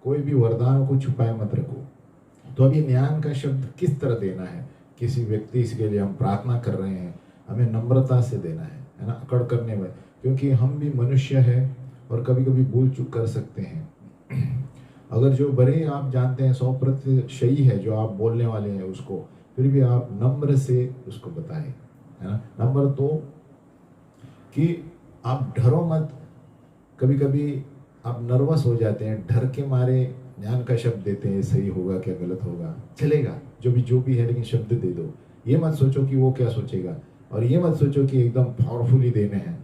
S1: कोई भी वरदानों को छुपाए मत रखो। तो अभी ज्ञान का शब्द किस तरह देना है, किसी व्यक्ति के लिए हम प्रार्थना कर रहे हैं, हमें नम्रता से देना है ना, अकड़ करने में, क्योंकि हम भी मनुष्य है और कभी कभी भूल चूक कर सकते हैं। अगर जो बड़े आप जानते हैं 100% सही है जो आप बोलने वाले हैं उसको, फिर भी आप नम्र से उसको बताएं, है ना। नंबर 2 कि आप डरो मत। कभी कभी आप नर्वस हो जाते हैं, डर के मारे ज्ञान का शब्द देते हैं, सही होगा क्या गलत होगा, चलेगा जो भी है, लेकिन शब्द दे दो। ये मत सोचो कि वो क्या सोचेगा, और ये मत सोचो कि एकदम पावरफुली देने हैं।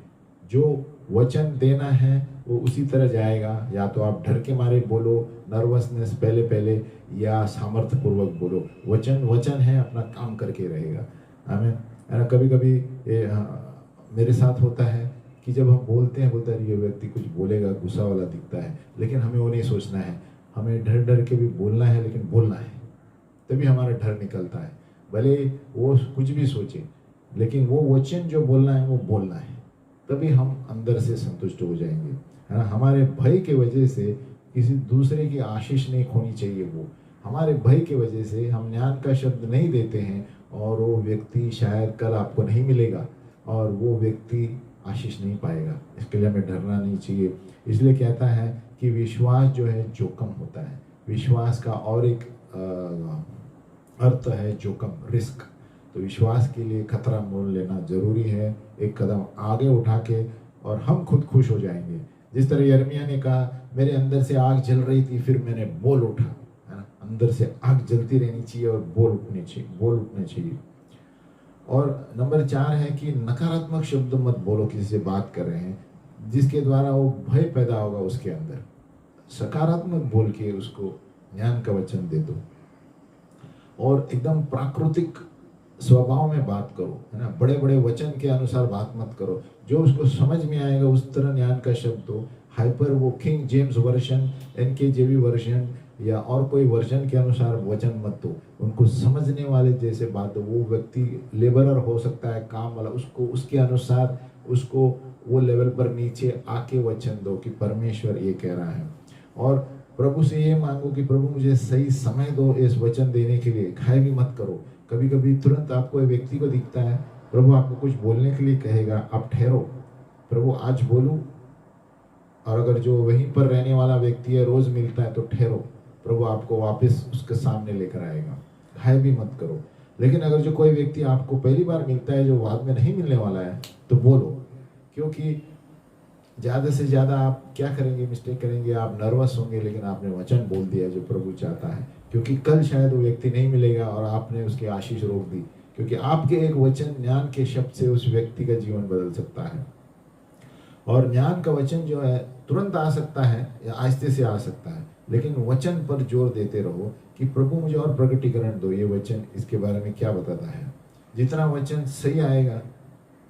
S1: जो वचन देना है वो उसी तरह जाएगा, या तो आप डर के मारे बोलो, नर्वसनेस पहले, या सामर्थ्य पूर्वक बोलो। वचन है, अपना काम करके रहेगा। हमें कभी कभी मेरे साथ होता है कि जब हम बोलते हैं ये व्यक्ति कुछ बोलेगा, गुस्सा वाला दिखता है, लेकिन हमें वो नहीं सोचना है, हमें डर के भी बोलना है, लेकिन बोलना है, तभी हमारा डर निकलता है। भले वो कुछ भी सोचे, लेकिन वो वचन जो बोलना है वो बोलना है, तभी हम अंदर से संतुष्ट हो जाएंगे, है ना। हमारे भय के वजह से किसी दूसरे की आशीष नहीं खोनी चाहिए। वो हमारे भय की वजह से हम ज्ञान का शब्द नहीं देते हैं, और वो व्यक्ति शायद कल आपको नहीं मिलेगा और वो व्यक्ति आशीष नहीं पाएगा। इसके लिए हमें डरना नहीं चाहिए। इसलिए कहता है कि विश्वास जो है जोखिम होता है। विश्वास का और एक अर्थ है जोखिम, रिस्क। तो विश्वास के लिए खतरा मोल लेना जरूरी है, एक कदम आगे उठा के, और हम खुद खुश हो जाएंगे। जिस तरह यिर्मयाह ने कहा, मेरे अंदर से आग जल रही थी, फिर मैंने बोल उठा, है ना। अंदर से आग जलती रहनी चाहिए और बोल उठने चाहिए। और नंबर 4 है कि नकारात्मक शब्द मत बोलो। किसी से बात कर रहे हैं जिसके द्वारा वो भय पैदा होगा उसके अंदर, सकारात्मक बोल के उसको ज्ञान का वचन दे दो, और एकदम प्राकृतिक स्वभाव में बात करो, है ना। बड़े बड़े वचन के अनुसार बात मत करो, जो उसको समझ में आएगा उस तरह ज्ञान का शब्द हो। हाइपर वो king James version, NKJV version या और कोई वर्जन के अनुसार वचन मत दो, उनको समझने वाले जैसे बात दो। वो व्यक्ति लेबरर हो सकता है, काम वाला, उसको उसके अनुसार उसको वो लेवल पर नीचे आके वचन दो कि परमेश्वर ये कह रहा है। और प्रभु से ये मांगो कि प्रभु मुझे सही समय दो इस वचन देने के लिए। घाय भी मत करो। कभी कभी तुरंत आपको एक व्यक्ति को दिखता है, प्रभु आपको कुछ बोलने के लिए कहेगा, आप ठहरो, प्रभु आज बोलूं। और अगर जो वहीं पर रहने वाला व्यक्ति है, रोज मिलता है, तो ठहरो, प्रभु आपको वापस उसके सामने लेकर आएगा। घाय भी मत करो। लेकिन अगर जो कोई व्यक्ति आपको पहली बार मिलता है, जो बाद में नहीं मिलने वाला है, तो बोलो। क्योंकि ज़्यादा से ज़्यादा आप क्या करेंगे, मिस्टेक करेंगे, आप नर्वस होंगे, लेकिन आपने वचन बोल दिया जो प्रभु चाहता है। क्योंकि कल शायद वो व्यक्ति नहीं मिलेगा और आपने उसकी आशीष रोक दी। क्योंकि आपके एक वचन, ज्ञान के शब्द से उस व्यक्ति का जीवन बदल सकता है। और ज्ञान का वचन जो है तुरंत आ सकता है या आहिस्ते से आ सकता है, लेकिन वचन पर जोर देते रहो कि प्रभु मुझे और प्रकटीकरण दो, ये वचन इसके बारे में क्या बताता है। जितना वचन सही आएगा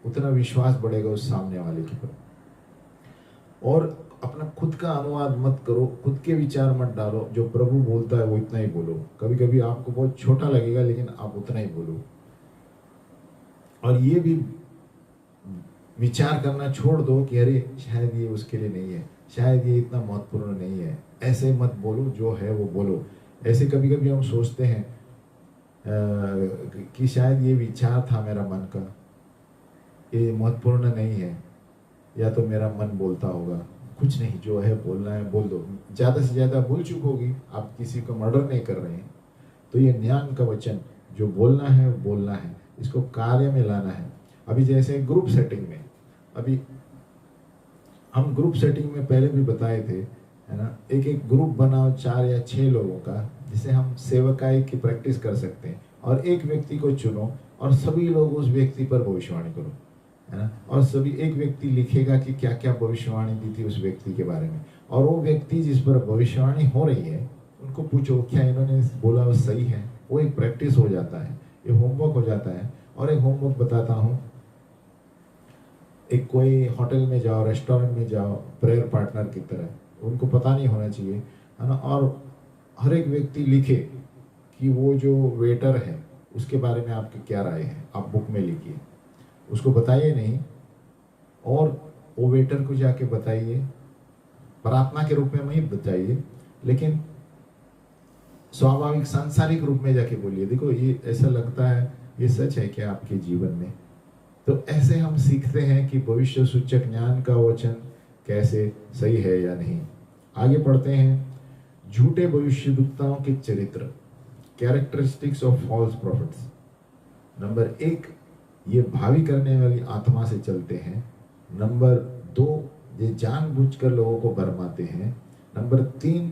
S1: उतना विश्वास बढ़ेगा उस सामने वाले के ऊपर। और अपना खुद का अनुवाद मत करो, खुद के विचार मत डालो। जो प्रभु बोलता है वो इतना ही बोलो। कभी कभी आपको बहुत छोटा लगेगा, लेकिन आप उतना ही बोलो। और ये भी विचार करना छोड़ दो कि अरे शायद ये उसके लिए नहीं है, शायद ये इतना महत्वपूर्ण नहीं है। ऐसे मत बोलो, जो है वो बोलो। ऐसे कभी कभी हम सोचते हैं कि शायद ये विचार था मेरा मन का, ये महत्वपूर्ण नहीं है, या तो मेरा मन बोलता होगा। कुछ नहीं, जो है बोलना है बोल दो। ज़्यादा से ज़्यादा भूल चूक होगी, आप किसी को मर्डर नहीं कर रहे हैं। तो ये ज्ञान का वचन जो बोलना है बोलना है, इसको कार्य में लाना है। अभी जैसे ग्रुप सेटिंग में, अभी हम ग्रुप सेटिंग में पहले भी बताए थे, है ना। एक एक ग्रुप बनाओ 4 या 6 लोगों का, जिसे हम सेवकाई की प्रैक्टिस कर सकते हैं। और एक व्यक्ति को चुनो और सभी लोग उस व्यक्ति पर भविष्यवाणी करो, है ना। और सभी, एक व्यक्ति लिखेगा कि क्या क्या भविष्यवाणी दी थी उस व्यक्ति के बारे में। और वो व्यक्ति जिस पर भविष्यवाणी हो रही है, उनको पूछो क्या इन्होंने बोला वो सही है। वो एक प्रैक्टिस हो जाता है, ये होमवर्क हो जाता है। और एक होमवर्क बताता हूँ, एक कोई होटल में जाओ, रेस्टोरेंट में जाओ, प्रेयर पार्टनर की तरह, उनको पता नहीं होना चाहिए, है ना। और हर एक व्यक्ति लिखे कि वो जो वेटर है उसके बारे में आपकी क्या राय है। आप बुक में लिखिए, उसको बताइए नहीं, और वो वेटर को जाके बताइए। प्रार्थना के रूप में नहीं बताइए, लेकिन स्वाभाविक सांसारिक रूप में जाके बोलिए, देखो ये ऐसा लगता है, ये सच है क्या आपके जीवन में। तो ऐसे हम सीखते हैं कि भविष्य सूचक ज्ञान का वचन कैसे सही है या नहीं। आगे पढ़ते हैं, झूठे भविष्यद्वक्ताओं के चरित्र, characteristics of false prophets. Number 1, ये भावी करने वाली आत्मा से चलते हैं। नंबर 2, ये जानबूझकर लोगों को भरमाते हैं। नंबर 3,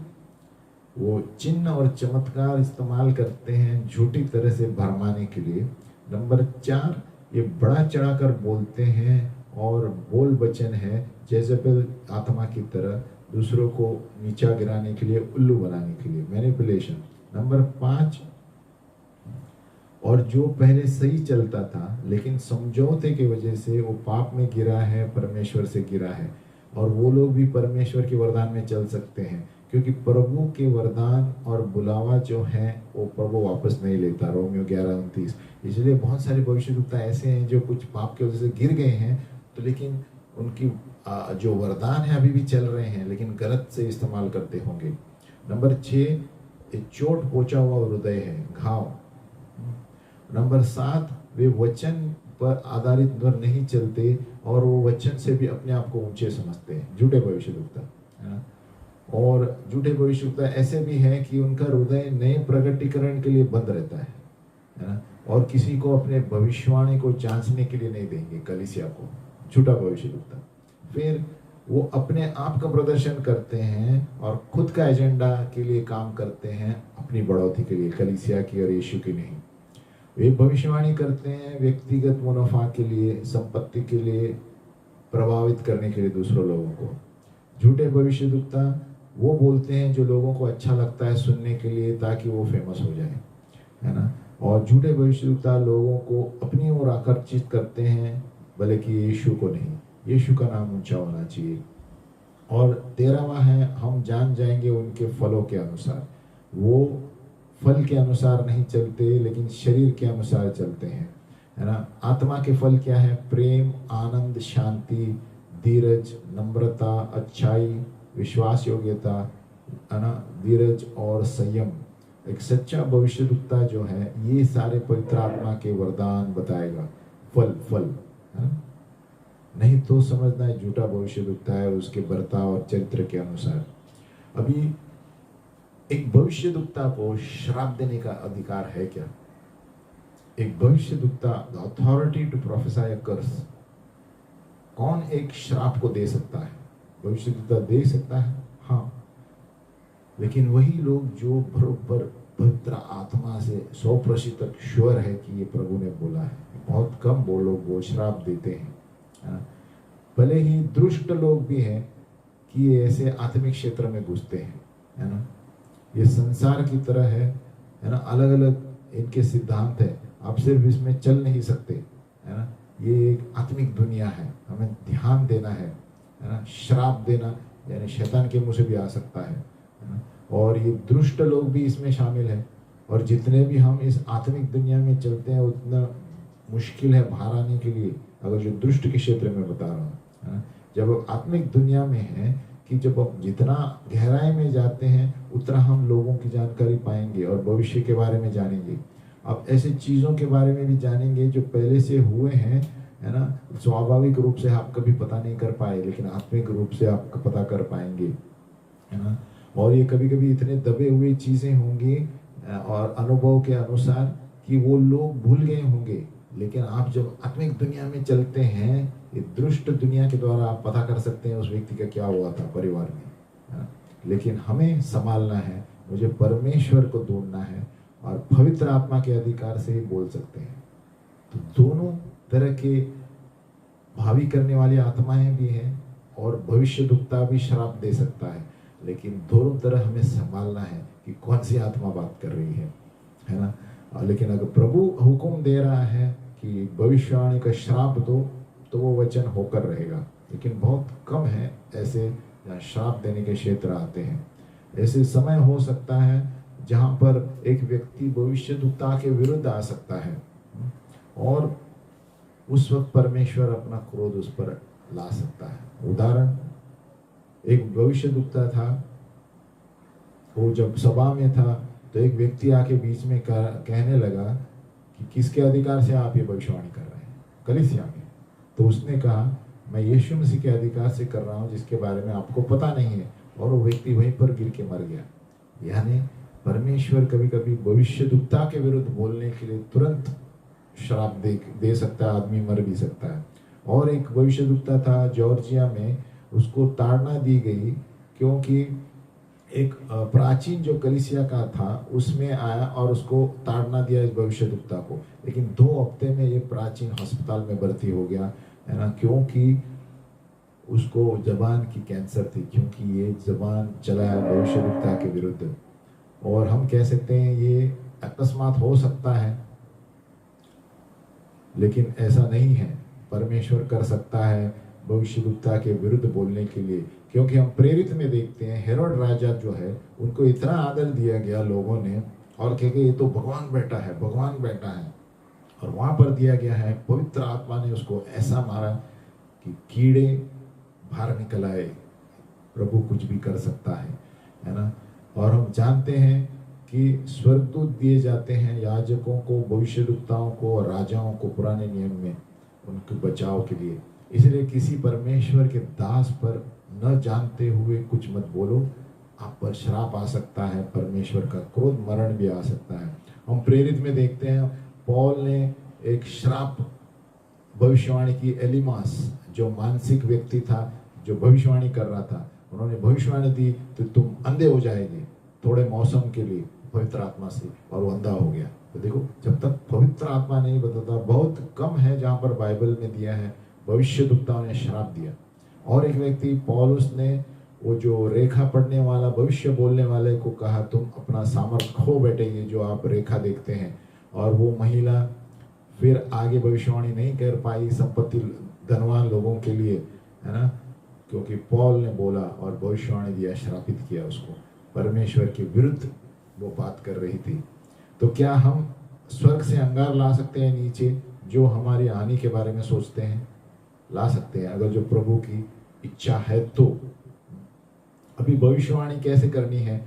S1: वो चिन्ह और चमत्कार इस्तेमाल करते हैं झूठी तरह से भरमाने के लिए। नंबर 4, ये बड़ा चढ़ाकर बोलते हैं और बोल वचन है जेजेबेल आत्मा की तरह, दूसरों को नीचा गिराने के लिए, उल्लू बनाने के लिए, मैनिपुलेशन। नंबर 5, और जो पहले सही चलता था लेकिन समझौते की वजह से वो पाप में गिरा है, परमेश्वर से गिरा है। और वो लोग भी परमेश्वर के वरदान में चल सकते हैं, क्योंकि प्रभु के वरदान और बुलावा जो है वो प्रभु वापस नहीं लेता। रोमियो 11:29। इसलिए बहुत सारे भविष्यद्वक्ता ऐसे हैं जो कुछ पाप की वजह से गिर गए हैं, तो लेकिन उनकी जो वरदान है अभी भी चल रहे हैं, लेकिन गलत से इस्तेमाल करते होंगे। नंबर 6, एक चोट पहुंचा हुआ हृदय है, घाव। नंबर 7, वे वचन पर आधारित नहीं चलते और वो वचन से भी अपने आप को ऊंचे समझते हैं, झूठे भविष्यद्वक्ता, है ना। और झूठे भविष्यद्वक्ता ऐसे भी हैं कि उनका हृदय नए प्रगटीकरण के लिए बंद रहता है ना, और किसी को अपने भविष्यवाणी को जांचने के लिए नहीं देंगे कलीसिया को, झूठा भविष्यद्वक्ता। फिर वो अपने आप का प्रदर्शन करते हैं और खुद का एजेंडा के लिए काम करते हैं, अपनी बढ़ोतरी के लिए, कलीसिया की और यीशु की नहीं। वे भविष्यवाणी करते हैं व्यक्तिगत मुनाफा के लिए, संपत्ति के लिए, प्रभावित करने के लिए दूसरों लोगों को। झूठे भविष्यद्वक्ता वो बोलते हैं जो लोगों को अच्छा लगता है सुनने के लिए, ताकि वो फेमस हो जाए, है ना। और झूठे भविष्यद्वक्ता लोगों को अपनी ओर आकर्षित करते हैं, भले कि यीशु को नहीं। यीशु का नाम ऊंचा होना चाहिए। और 13वां है, हम जान जाएंगे उनके फलों के अनुसार। वो फल के अनुसार नहीं चलते, लेकिन शरीर के अनुसार चलते हैं, है ना। आत्मा के फल क्या है? प्रेम, आनंद, शांति, धीरज, नम्रता, अच्छाई, विश्वास योग्यता, है ना, धीरज और संयम। एक सच्चा भविष्यद्वक्ता जो है ये सारे पवित्र आत्मा के वरदान बताएगा, फल फल, है ना। नहीं तो समझना है झूठा भविष्यद्वक्ता है उसके बर्ताव और चरित्र के अनुसार। अभी एक भविष्यद्वक्ता को श्राप देने का अधिकार है क्या? एक भविष्यद्वक्ता, द अथॉरिटी टू प्रोफेसाई अ कर्स। कौन एक श्राप को दे सकता है? भविष्यद्वक्ता दे सकता है, हाँ, लेकिन वही लोग जो बरोबर पवित्र आत्मा से 100% श्योर है कि ये प्रभु ने बोला है। बहुत कम वो लोग वो श्राप देते हैं, है ना। भले ही दुष्ट लोग भी हैं कि ये ऐसे आत्मिक क्षेत्र में घुसते हैं, है ना। ये संसार की तरह है ना, अलग अलग इनके सिद्धांत है, आप सिर्फ इसमें चल नहीं सकते, है ना। ये एक आत्मिक दुनिया है, हमें ध्यान देना है ना। श्राप देना यानी शैतान के मुंह से भी आ सकता है ना। और ये दुष्ट लोग भी इसमें शामिल है। और जितने भी हम इस आत्मिक दुनिया में चलते हैं उतना मुश्किल है बाहर आने के लिए, अगर जो दुष्ट के क्षेत्र में बता रहा हूँ, है ना। जब आत्मिक दुनिया में है कि जब हम जितना गहराई में जाते हैं उतना हम लोगों की जानकारी पाएंगे और भविष्य के बारे में जानेंगे। अब ऐसे चीज़ों के बारे में भी जानेंगे जो पहले से हुए हैं, है ना। स्वाभाविक रूप से आप कभी पता नहीं कर पाए, लेकिन आत्मिक रूप से आप पता कर पाएंगे, है ना। और ये कभी कभी इतने दबे हुए चीज़ें होंगी और अनुभव के अनुसार कि वो लोग भूल गए होंगे, लेकिन आप जब आत्मिक दुनिया में चलते हैं, ये दुष्ट दुनिया के द्वारा आप पता कर सकते हैं उस व्यक्ति का क्या हुआ था परिवार में, है ना। लेकिन हमें संभालना है, मुझे परमेश्वर को ढूंढना है और पवित्र आत्मा के अधिकार से ही बोल सकते हैं। तो दोनों तरह के भावी करने वाली आत्माएं भी हैं और भविष्यद्वक्ता भी श्राप दे सकता है, लेकिन दोनों तरह हमें संभालना है कि कौन सी आत्मा बात कर रही है ना। लेकिन अगर प्रभु हुक्म दे रहा है कि भविष्यवाणी का श्राप दो, तो वो वचन होकर रहेगा। लेकिन बहुत कम है ऐसे श्राप देने के क्षेत्र आते हैं। ऐसे समय हो सकता है जहाँ पर एक व्यक्ति भविष्यद्वक्ता के विरुद्ध आ सकता है और उस वक्त परमेश्वर अपना क्रोध उस पर ला सकता है। उदाहरण, एक भविष्यद्वक्ता था, वो जब सभा में था तो एक व्यक्ति आके बीच में कहने लगा कि किसके अधिकार से आप ये भविष्यवाणी कर रहे हैं कलीसिया में। तो उसने कहा, मैं यीशु मसीह के अधिकार से कर रहा हूँ जिसके बारे में आपको पता नहीं है, और वो व्यक्ति वहीं पर गिर के मर गया। यानी परमेश्वर कभी कभी भविष्यद्वक्ता के विरुद्ध बोलने के लिए तुरंत श्राप दे सकता है, आदमी मर भी सकता है। और एक भविष्यद्वक्ता था जॉर्जिया में, उसको ताड़ना दी गई क्योंकि एक प्राचीन जो कलीसिया का था उसमें आया और उसको ताड़ना दिया इस भविष्यद्वक्ता को। लेकिन 2 हफ्ते में ये प्राचीन अस्पताल में भर्ती हो गया, है ना, क्योंकि उसको जबान की कैंसर थी, क्योंकि ये जबान चलाया भविष्यद्वक्ता के विरुद्ध। और हम कह सकते हैं ये अकस्मात हो सकता है, लेकिन ऐसा नहीं है। परमेश्वर कर सकता है भविष्यद्वक्ता के विरुद्ध बोलने के लिए, क्योंकि हम प्रेरित में देखते हैं हेरोड राजा जो है उनको इतना आदर दिया गया लोगों ने, और कहे ये तो भगवान बेटा है, भगवान बेटा है। और वहाँ पर दिया गया है पवित्र आत्मा ने उसको ऐसा मारा कि कीड़े बाहर निकल आए। प्रभु कुछ भी कर सकता है ना। और हम जानते हैं कि स्वर्गदूत दिए जाते हैं याजकों को, भविष्यद्वक्ताओं को और राजाओं को पुराने नियम में उनके बचाव के लिए। इसलिए किसी परमेश्वर के दास पर न जानते हुए कुछ मत बोलो, आप पर श्राप आ सकता है, परमेश्वर का क्रोध, मरण भी आ सकता है। हम प्रेरित में देखते हैं पौल ने एक श्राप भविष्यवाणी की। एलिमास जो मानसिक व्यक्ति था, जो भविष्यवाणी कर रहा था, उन्होंने भविष्यवाणी दी तो तुम अंधे हो जाएंगे थोड़े मौसम के लिए पवित्र आत्मा से, और वो अंधा हो गया। तो देखो, जब तक पवित्र आत्मा नहीं बताता, बहुत कम है जहाँ पर बाइबल में दिया है भविष्यद्वक्ताओं ने श्राप दिया। और एक व्यक्ति पौलुस ने वो जो रेखा पढ़ने वाला, भविष्य बोलने वाले को कहा तुम अपना सामर्थ्य खो बैठेंगे जो आप रेखा देखते हैं। और वो महिला फिर आगे भविष्यवाणी नहीं कर पाई संपत्ति धनवान लोगों के लिए, है ना, क्योंकि पौल ने बोला और भविष्यवाणी दिया, श्रापित किया उसको। परमेश्वर के विरुद्ध वो बात कर रही थी। तो क्या हम स्वर्ग से अंगार ला सकते हैं नीचे जो हमारी हानि के बारे में सोचते हैं? ला सकते हैं, अगर जो प्रभु की इच्छा है तो। अभी भविष्यवाणी कैसे करनी है?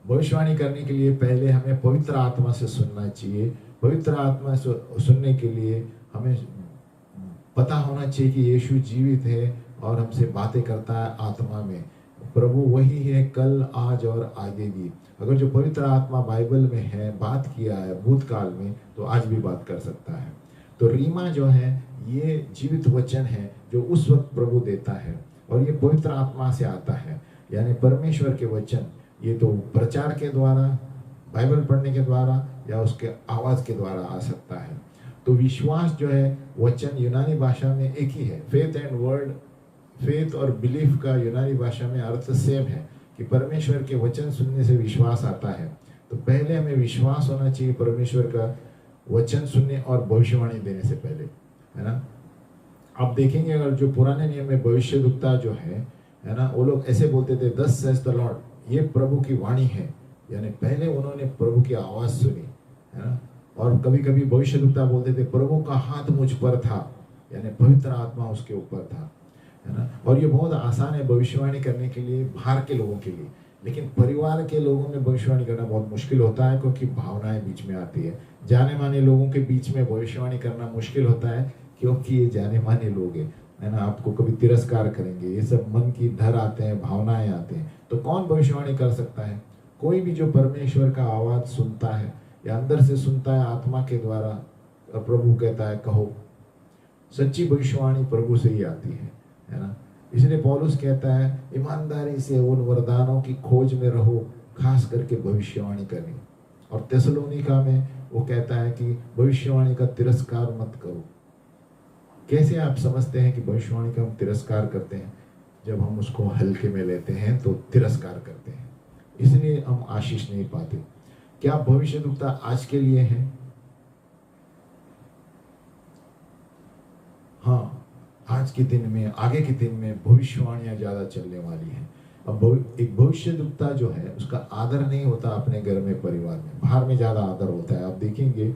S1: भविष्यवाणी करने के लिए पहले हमें पवित्र आत्मा से सुनना चाहिए। पवित्र आत्मा से सुनने के लिए हमें पता होना चाहिए कि यीशु जीवित है और हमसे बातें करता है आत्मा में। प्रभु वही है कल, आज और आगे भी। अगर जो पवित्र आत्मा बाइबल में है, बात किया है भूतकाल में, तो आज भी बात कर सकता है। तो रीमा जो है ये जीवित वचन है जो उस वक्त प्रभु देता है, और ये पवित्र आत्मा से आता है, यानी परमेश्वर के वचन। ये तो प्रचार के द्वारा, बाइबल पढ़ने के द्वारा या उसके आवाज के द्वारा आ सकता है। तो विश्वास जो है वचन यूनानी भाषा में एक ही है। फेथ एंड वर्ड, फेथ और बिलीफ का यूनानी भाषा में अर्थ सेम है कि परमेश्वर के वचन सुनने से विश्वास आता है। तो पहले हमें विश्वास होना चाहिए परमेश्वर का वचन सुनने और भविष्यवाणी देने से पहले, है ना। आप देखेंगे अगर जो पुराने नियम में भविष्यद्वक्ता जो है ना, वो लोग ऐसे बोलते थे, थस सेज द लॉर्ड, ये प्रभु की वाणी है, यानी पहले उन्होंने प्रभु की आवाज सुनी, है ना। और कभी कभी भविष्यद्वक्ता बोलते थे प्रभु का हाथ मुझ पर था, यानी पवित्र आत्मा उसके ऊपर था, है ना। और ये बहुत आसान है भविष्यवाणी करने के लिए बाहर के लोगों के लिए, लेकिन परिवार के लोगों में भविष्यवाणी करना बहुत मुश्किल होता है, क्योंकि भावनाएं बीच में आती है। जाने माने लोगों के बीच में भविष्यवाणी करना मुश्किल होता है, क्योंकि ये जाने माने लोग हैं, है ना। आपको कभी तिरस्कार करेंगे, ये सब मन की डर आते हैं, भावनाएं आते हैं। तो कौन भविष्यवाणी कर सकता है? कोई भी जो परमेश्वर का आवाज सुनता है या अंदर से सुनता है आत्मा के द्वारा। प्रभु कहता है कहो, सच्ची भविष्यवाणी प्रभु से ही आती है ना। इसलिए पौलुस कहता है ईमानदारी से उन वरदानों की खोज में रहो, खास करके भविष्यवाणी करनी। और थिस्सलुनीका में वो कहता है कि भविष्यवाणी का तिरस्कार मत करो। कैसे आप समझते हैं कि भविष्यवाणी का हम तिरस्कार करते हैं? जब हम उसको हल्के में लेते हैं तो तिरस्कार करते हैं, इसलिए हम आशीष नहीं पाते। क्या भविष्यद्वक्ता आज के लिए है? हाँ, आज के दिन में, आगे के दिन में भविष्यवाणियां ज्यादा चलने वाली हैं। अब एक भविष्यद्वक्ता जो है उसका आदर नहीं होता अपने घर में, परिवार में, बाहर में ज्यादा आदर होता है। आप देखेंगे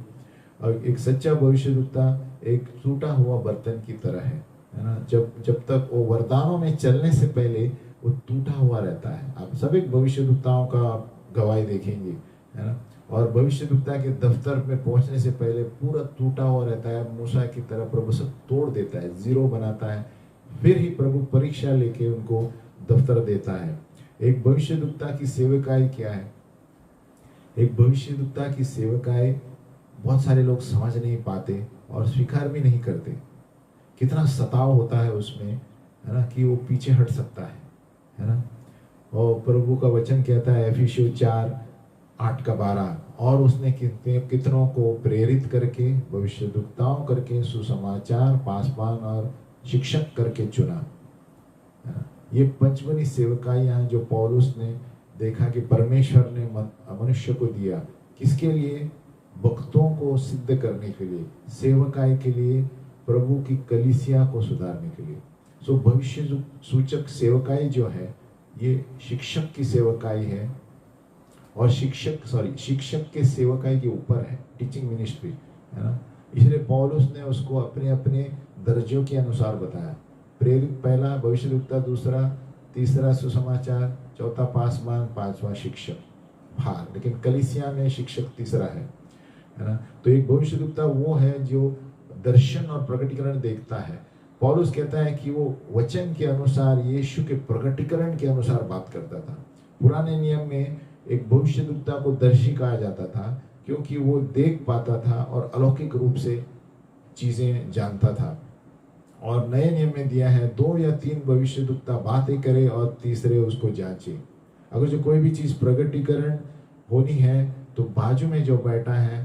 S1: एक सच्चा भविष्यद्वक्ता एक टूटा हुआ बर्तन की तरह है ना। जब तक वो वरदानों में चलने से पहले वो टूटा हुआ रहता है। आप सभी भविष्यद्वक्ताओं का गवाही देखेंगे, है ना। और भविष्यद्वक्ता के दफ्तर में पहुंचने से पहले पूरा टूटा हुआ रहता है, मूसा की तरह प्रभु सब तोड़ देता है, जीरो बनाता है, फिर ही प्रभु परीक्षा लेके उनको दफ्तर देता है। एक भविष्यद्वक्ता की सेवकाई क्या है? एक भविष्यद्वक्ता की सेवकाई बहुत सारे लोग समझ नहीं पाते और स्वीकार भी नहीं करते। कितना सताव होता है उसमें, है ना, कि वो पीछे हट सकता है ना। और प्रभु का वचन कहता है एफिसियों 4:8-12, और उसने कितनों को प्रेरित करके, भविष्यद्वक्ताओं करके, सुसमाचार, पासवान और शिक्षक करके चुना। ये पंचमनी सेवकाइयां जो पौलुस ने देखा कि परमेश्वर ने मनुष्य को दिया, किसके लिए? भक्तों को सिद्ध करने के लिए, सेवकाई के लिए, प्रभु की कलीसिया को सुधारने के लिए। सो भविष्य सूचक सेवकाई जो है ये शिक्षक की सेवकाई है, और शिक्षक के सेवकाई के ऊपर है टीचिंग मिनिस्ट्री, है ना। इसलिए पौलुस ने उसको अपने अपने दर्जों के अनुसार बताया। प्रेरित पहला, भविष्यद्वक्ता दूसरा, तीसरा सुसमाचार, चौथा पासवान, पांचवा शिक्षक। भार, लेकिन कलीसिया में शिक्षक तीसरा है ना। तो एक भविष्यद्वक्ता वो है जो दर्शन और प्रकटीकरण देखता है। पौलुस कहता है कि वो वचन के अनुसार, यीशु के प्रकटीकरण के अनुसार बात करता था। पुराने नियम में एक भविष्यद्वक्ता को दर्शी कहा जाता था क्योंकि वो देख पाता था और अलौकिक रूप से चीजें जानता था। और नए नियम में दिया है 2 या 3 भविष्यद्वक्ता बातें करे और तीसरे उसको जांचे। अगर जो कोई भी चीज प्रकटीकरण होनी है तो बाजू में जो बैठा है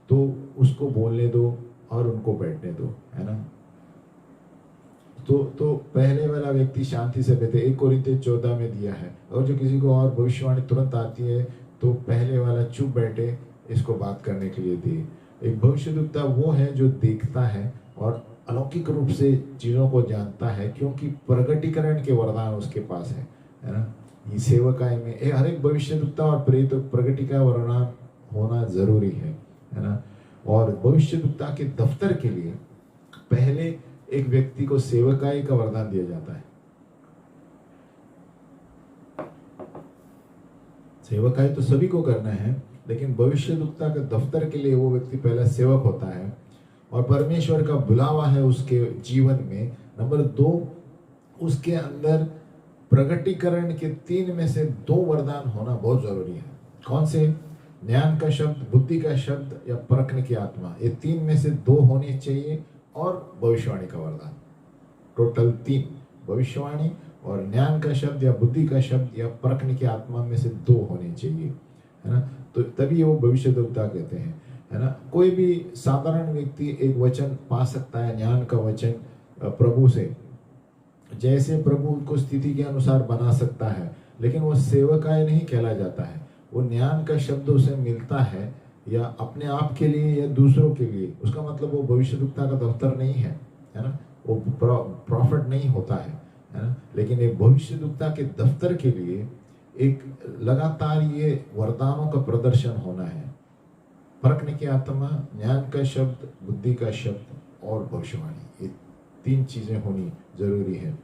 S1: तो उसको बोलने दो और उनको बैठने दो, है ना। तो पहले वाला व्यक्ति शांति से बैठे। 1 कोरिन्थियों 14 में दिया है, और जो किसी को और भविष्यवाणी तुरंत आती है तो पहले वाला चुप बैठे, इसको बात करने के लिए दिए। एक भविष्यद्वक्ता वो है जो देखता है और अलौकिक रूप से चीजों को जानता है क्योंकि प्रकटीकरण के वरदान उसके पास है ना। ये सेवकाई में हर एक भविष्यद्वक्ता और प्रेरित प्रकटीका वरदान होना जरूरी है ना। और भविष्यद्वक्ता के दफ्तर के लिए पहले एक व्यक्ति को सेवकाई का वरदान दिया जाता है। सेवकाई तो सभी को करना है, लेकिन भविष्यद्वक्ता के दफ्तर के लिए वो व्यक्ति पहला सेवक होता है और परमेश्वर का बुलावा है उसके जीवन में। नंबर 2, उसके अंदर प्रकटीकरण के 3 में से 2 वरदान होना बहुत जरूरी है। कौन से? ज्ञान का शब्द, बुद्धि का शब्द या परखने की आत्मा। ये 3 में से 2 होने चाहिए और भविष्यवाणी का वरदान। टोटल 3, भविष्यवाणी और ज्ञान का शब्द या बुद्धि का शब्द या परखने की आत्मा में से 2 होने चाहिए, है ना। तो तभी वो भविष्यद्वक्ता कहते हैं, है ना। कोई भी साधारण व्यक्ति एक वचन पा सकता है, ज्ञान का वचन प्रभु से, जैसे प्रभु उनको स्थिति के अनुसार बना सकता है, लेकिन वो सेवकाई नहीं कहला जाता है। वो ज्ञान का शब्द उसे मिलता है या अपने आप के लिए या दूसरों के लिए, उसका मतलब वो भविष्यद्वक्ता का दफ्तर नहीं है ना। वो प्रॉफिट नहीं होता है ना। लेकिन एक भविष्यद्वक्ता के दफ्तर के लिए एक लगातार ये वरदानों का प्रदर्शन होना है। परखने की आत्मा, ज्ञान का शब्द, बुद्धि का शब्द और भविष्यवाणी, ये 3 चीजें होनी जरूरी है।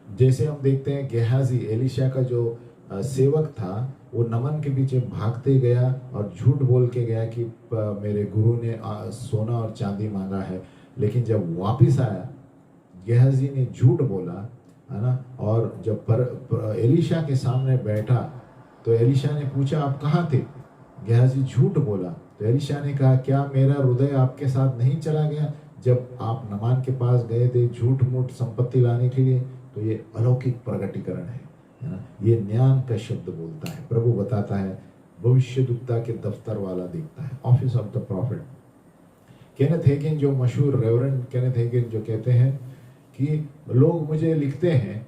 S1: जैसे हम देखते हैं गेहाजी, एलिशा का जो सेवक था, वो नमन के पीछे भागते गया और झूठ बोल के गया कि मेरे गुरु ने सोना और चांदी मांगा है। लेकिन जब वापिस आया, गेहाजी ने झूठ बोला, है ना। और जब एलिशा के सामने बैठा तो एलिशा ने पूछा आप कहाँ थे? गेहाजी झूठ बोला। तो एलिशा ने कहा क्या मेरा हृदय आपके साथ नहीं चला गया जब आप नमान के पास गए थे झूठ मूठ संपत्ति लाने के लिए? तो ये अलौकिक प्रकटीकरण है ना। ये ज्ञान का शब्द बोलता है। प्रभु बताता है, भविष्यद्वक्ता के दफ्तर वाला देखता है, office of the profit. Kenneth Hagin, जो मशहूर रेवरेंड केनेथ हेगिन, जो कहते हैं कि लोग मुझे लिखते हैं,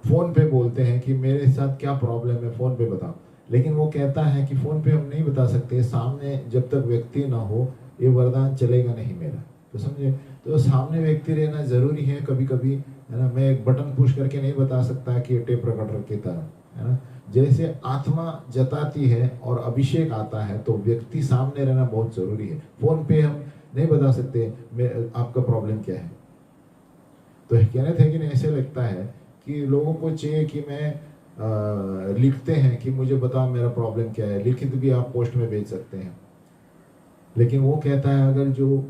S1: फोन पे बोलते हैं कि मेरे साथ क्या प्रॉब्लम है, फोन पे बताओ। लेकिन वो कहता है कि फोन पे हम नहीं बता सकते, सामने जब तक व्यक्ति ना हो ये वरदान चलेगा नहीं मेरा। तो समझे, तो सामने व्यक्ति रहना जरूरी है। कभी कभी, है ना, मैं एक बटन पुश करके नहीं बता सकता कि ये टेप रिकॉर्डर की तरह, है ना। जैसे आत्मा जताती है और अभिषेक आता है तो व्यक्ति सामने रहना बहुत जरूरी है। फोन पे हम नहीं बता सकते आपका प्रॉब्लम क्या है। तो कहने थे कि ऐसे लगता है कि लोगों को चाहिए कि मैं लिखते हैं कि मुझे बताओ मेरा प्रॉब्लम क्या है, लिखित भी आप पोस्ट में भेज सकते हैं। लेकिन वो कहता है अगर जो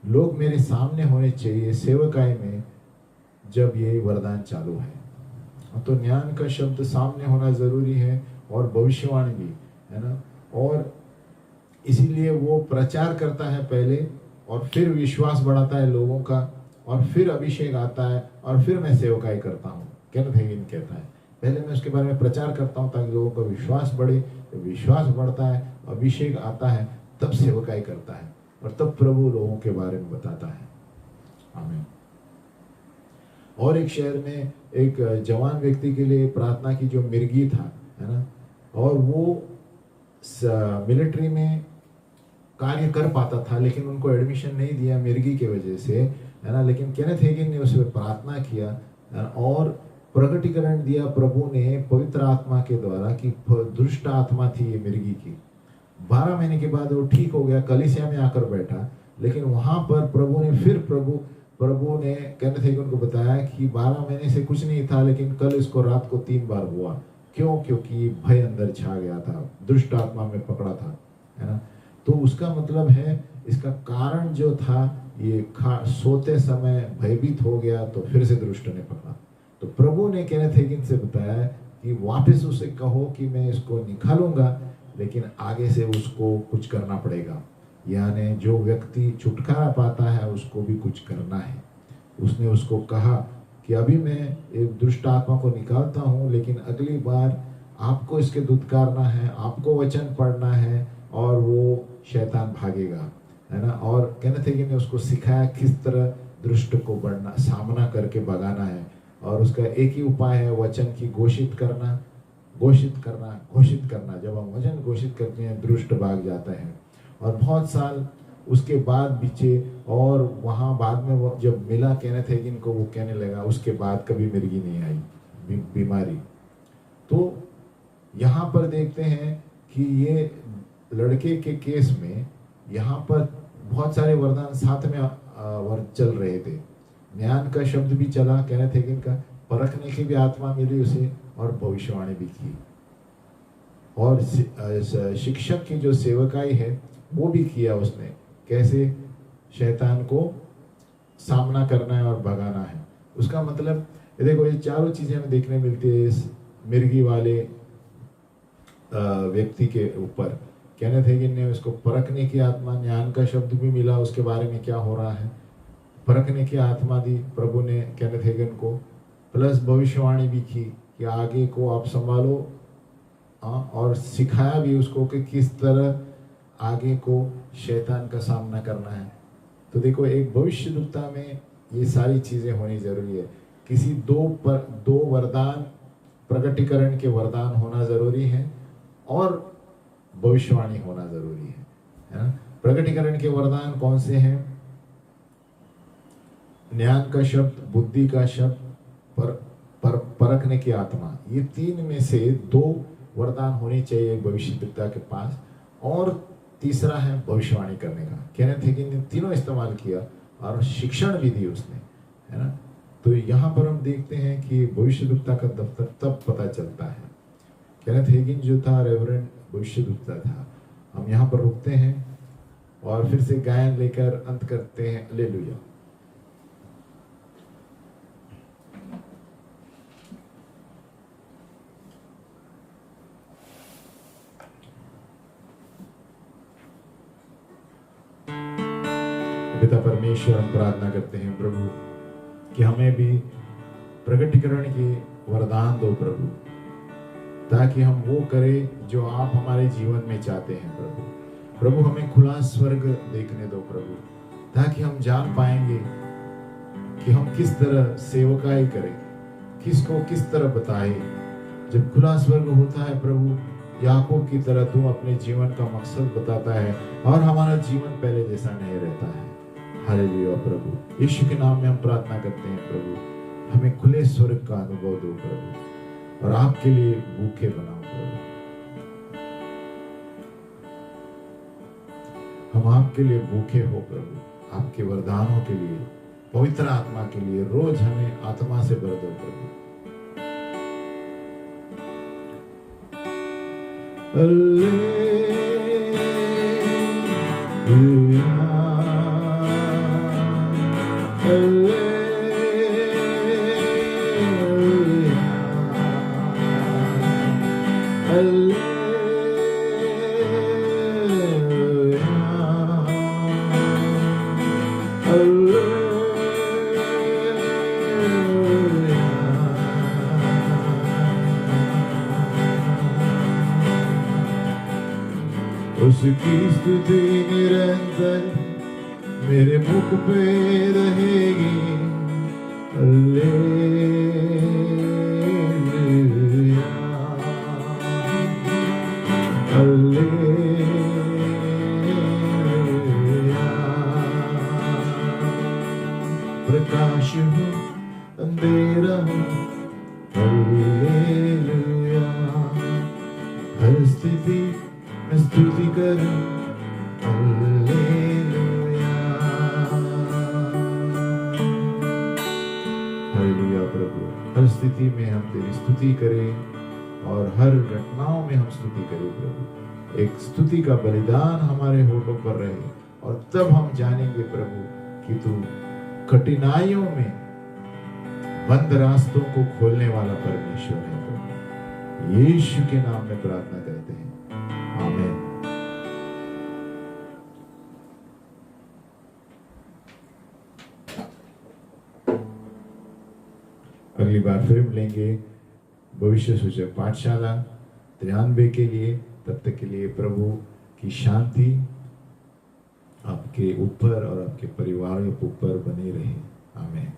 S1: लोग मेरे सामने होने चाहिए सेवकाई में जब ये वरदान चालू है, तो ज्ञान का शब्द सामने होना जरूरी है और भविष्यवाणी भी, है ना। और इसीलिए वो प्रचार करता है पहले और फिर विश्वास बढ़ाता है लोगों का और फिर अभिषेक आता है और फिर मैं सेवकाई करता हूँ। केनेथ हेगिन कहता है पहले मैं उसके बारे में प्रचार करता हूँ ताकि लोगों का विश्वास बढ़े, विश्वास बढ़ता है, अभिषेक आता है, तब सेवकाई करता है और तब प्रभु लोगों के बारे में बताता है। आमीन। और एक शहर में एक जवान व्यक्ति के लिए प्रार्थना की जो मिर्गी था, है ना, और वो मिलिट्री में कार्य कर पाता था लेकिन उनको एडमिशन नहीं दिया मिर्गी की वजह से, है ना। लेकिन केनेथ हेगिन ने उस पर प्रार्थना किया और प्रकटीकरण दिया प्रभु ने पवित्र आत्मा के द्वारा कि दुष्ट आत्मा थी ये मिर्गी की। 12 महीने के बाद वो ठीक हो गया, कलीसिया में आकर बैठा। लेकिन वहां पर प्रभु ने फिर प्रभु ने केनेथ हेगिन को बताया कि 12 महीने से कुछ नहीं था लेकिन कल इसको रात को 3 बार हुआ। क्यों? क्योंकि भय अंदर छा गया था, दुष्ट आत्मा में पकड़ा था, है ना। तो उसका मतलब है, इसका कारण जो था, ये सोते समय भयभीत हो गया तो फिर से दुष्ट ने पकड़ा। तो प्रभु ने केनेथ हेगिन से बताया कि वापस उसे कहो कि मैं इसको निकालूंगा, लेकिन आगे से उसको कुछ करना पड़ेगा। यानी जो व्यक्ति छुटकारा पाता है उसको भी कुछ करना है। उसने उसको कहा कि अभी मैं एक दुष्ट आत्मा को निकालता हूँ, लेकिन अगली बार आपको इसके दुत्कारना है, आपको वचन पढ़ना है और वो शैतान भागेगा, है ना। और केनेथ हेगिन ने उसको सिखाया किस तरह दुष्ट को बढ़ना, सामना करके भगाना है। और उसका एक ही उपाय है, वचन की घोषित करना, घोषित करना, घोषित करना। जब हम वचन घोषित करते हैं दुष्ट भाग जाता है। और बहुत साल उसके बाद बीते, और वहाँ बाद में वो जब मिला केनेथ हेगिन को, वो कहने लगा उसके बाद कभी मिर्गी नहीं आई, बीमारी। तो यहाँ पर देखते हैं कि ये लड़के के केस में यहाँ पर बहुत सारे वरदान साथ में चल रहे थे। ज्ञान का शब्द भी चला केनेथ हेगिन का, परखने की भी आत्मा मिली उसे, और भविष्यवाणी भी की। और शिक्षक की जो सेवकाई है वो भी किया उसने, कैसे शैतान को सामना करना है और भगाना है। उसका मतलब देखो, ये चारों चीजें हमें देखने मिलती है इस मिर्गी वाले व्यक्ति के ऊपर। केनेथ हेगिन ने उसको परखने की आत्मा, ज्ञान का शब्द भी मिला उसके बारे में क्या हो रहा है, परखने की आत्मा दी प्रभु ने केनेथ हेगिन को, प्लस भविष्यवाणी भी की कि आगे को आप संभालो, और सिखाया भी उसको कि किस तरह आगे को शैतान का सामना करना है। तो देखो, एक भविष्यद्वक्ता में ये सारी चीजें होनी जरूरी है। किसी दो वरदान, प्रकटीकरण के वरदान होना जरूरी है और भविष्यवाणी होना जरूरी है ना। प्रकटीकरण के वरदान कौन से हैं? ज्ञान का शब्द, बुद्धि का शब्द, परखने की आत्मा। ये तीन में से दो वरदान होने चाहिए भविष्यद्वक्ता के पास, और तीसरा है भविष्यवाणी करने का। केनेथ हेगिन ने तीनों इस्तेमाल किया और शिक्षण भी दी उसने, है ना। तो यहाँ पर हम देखते हैं कि भविष्यद्वक्ता का दफ्तर तब पता चलता है। केनेथ हेगिन जो था रेवरेंड भविष्यद्वक्ता था। हम यहाँ पर रुकते हैं और फिर से गायन लेकर अंत करते हैं। हालेलुया। पिता परमेश्वर, हम प्रार्थना करते हैं प्रभु कि हमें भी प्रकटीकरण के वरदान दो प्रभु, ताकि हम वो करें जो आप हमारे जीवन में चाहते हैं प्रभु। हमें खुला स्वर्ग देखने दो प्रभु, ताकि हम जान पाएंगे कि हम किस तरह सेवकाई करें, किसको किस तरह बताए। जब खुला स्वर्ग होता है प्रभु, याकूब की तरह तू अपने जीवन का मकसद बताता है और हमारा जीवन पहले जैसा नहीं रहता है। हालेलुया प्रभु, यीशु के नाम में हम प्रार्थना करते हैं प्रभु, हमें खुले स्वर्ग का अनुभव दो प्रभु, और आपके लिए भूखे बनाओ प्रभु। हम आपके लिए भूखे हो प्रभु, आपके वरदानों के लिए, पवित्र आत्मा के लिए। रोज हमें आत्मा से भर दो प्रभु। उसकी स्तुति निरंतर मेरे मुख पे रहेगी। Hallelujah, hallelujah. प्रकाश हो अंधेरा हो, हालेलुया। हर स्थिति में स्तुति करूं, हालेलुया। हालेलुया प्रभु, हर स्थिति में हम तेरी स्तुति करें और हर घटनाओं में हम स्तुति करें प्रभु। एक स्तुति का बलिदान हमारे होठों पर रहे और तब हम जानेंगे प्रभु कि तू कठिनाइयों में बंद रास्तों को खोलने वाला परमेश्वर है प्रभु। यीशु के नाम में प्रार्थना करते हैं, आमीन। अगली बार फिर मिलेंगे भविष्य सूचक पाठशाला 93 के लिए। तब तक के लिए प्रभु की शांति आपके ऊपर और आपके परिवार के ऊपर बनी रहे, आमीन।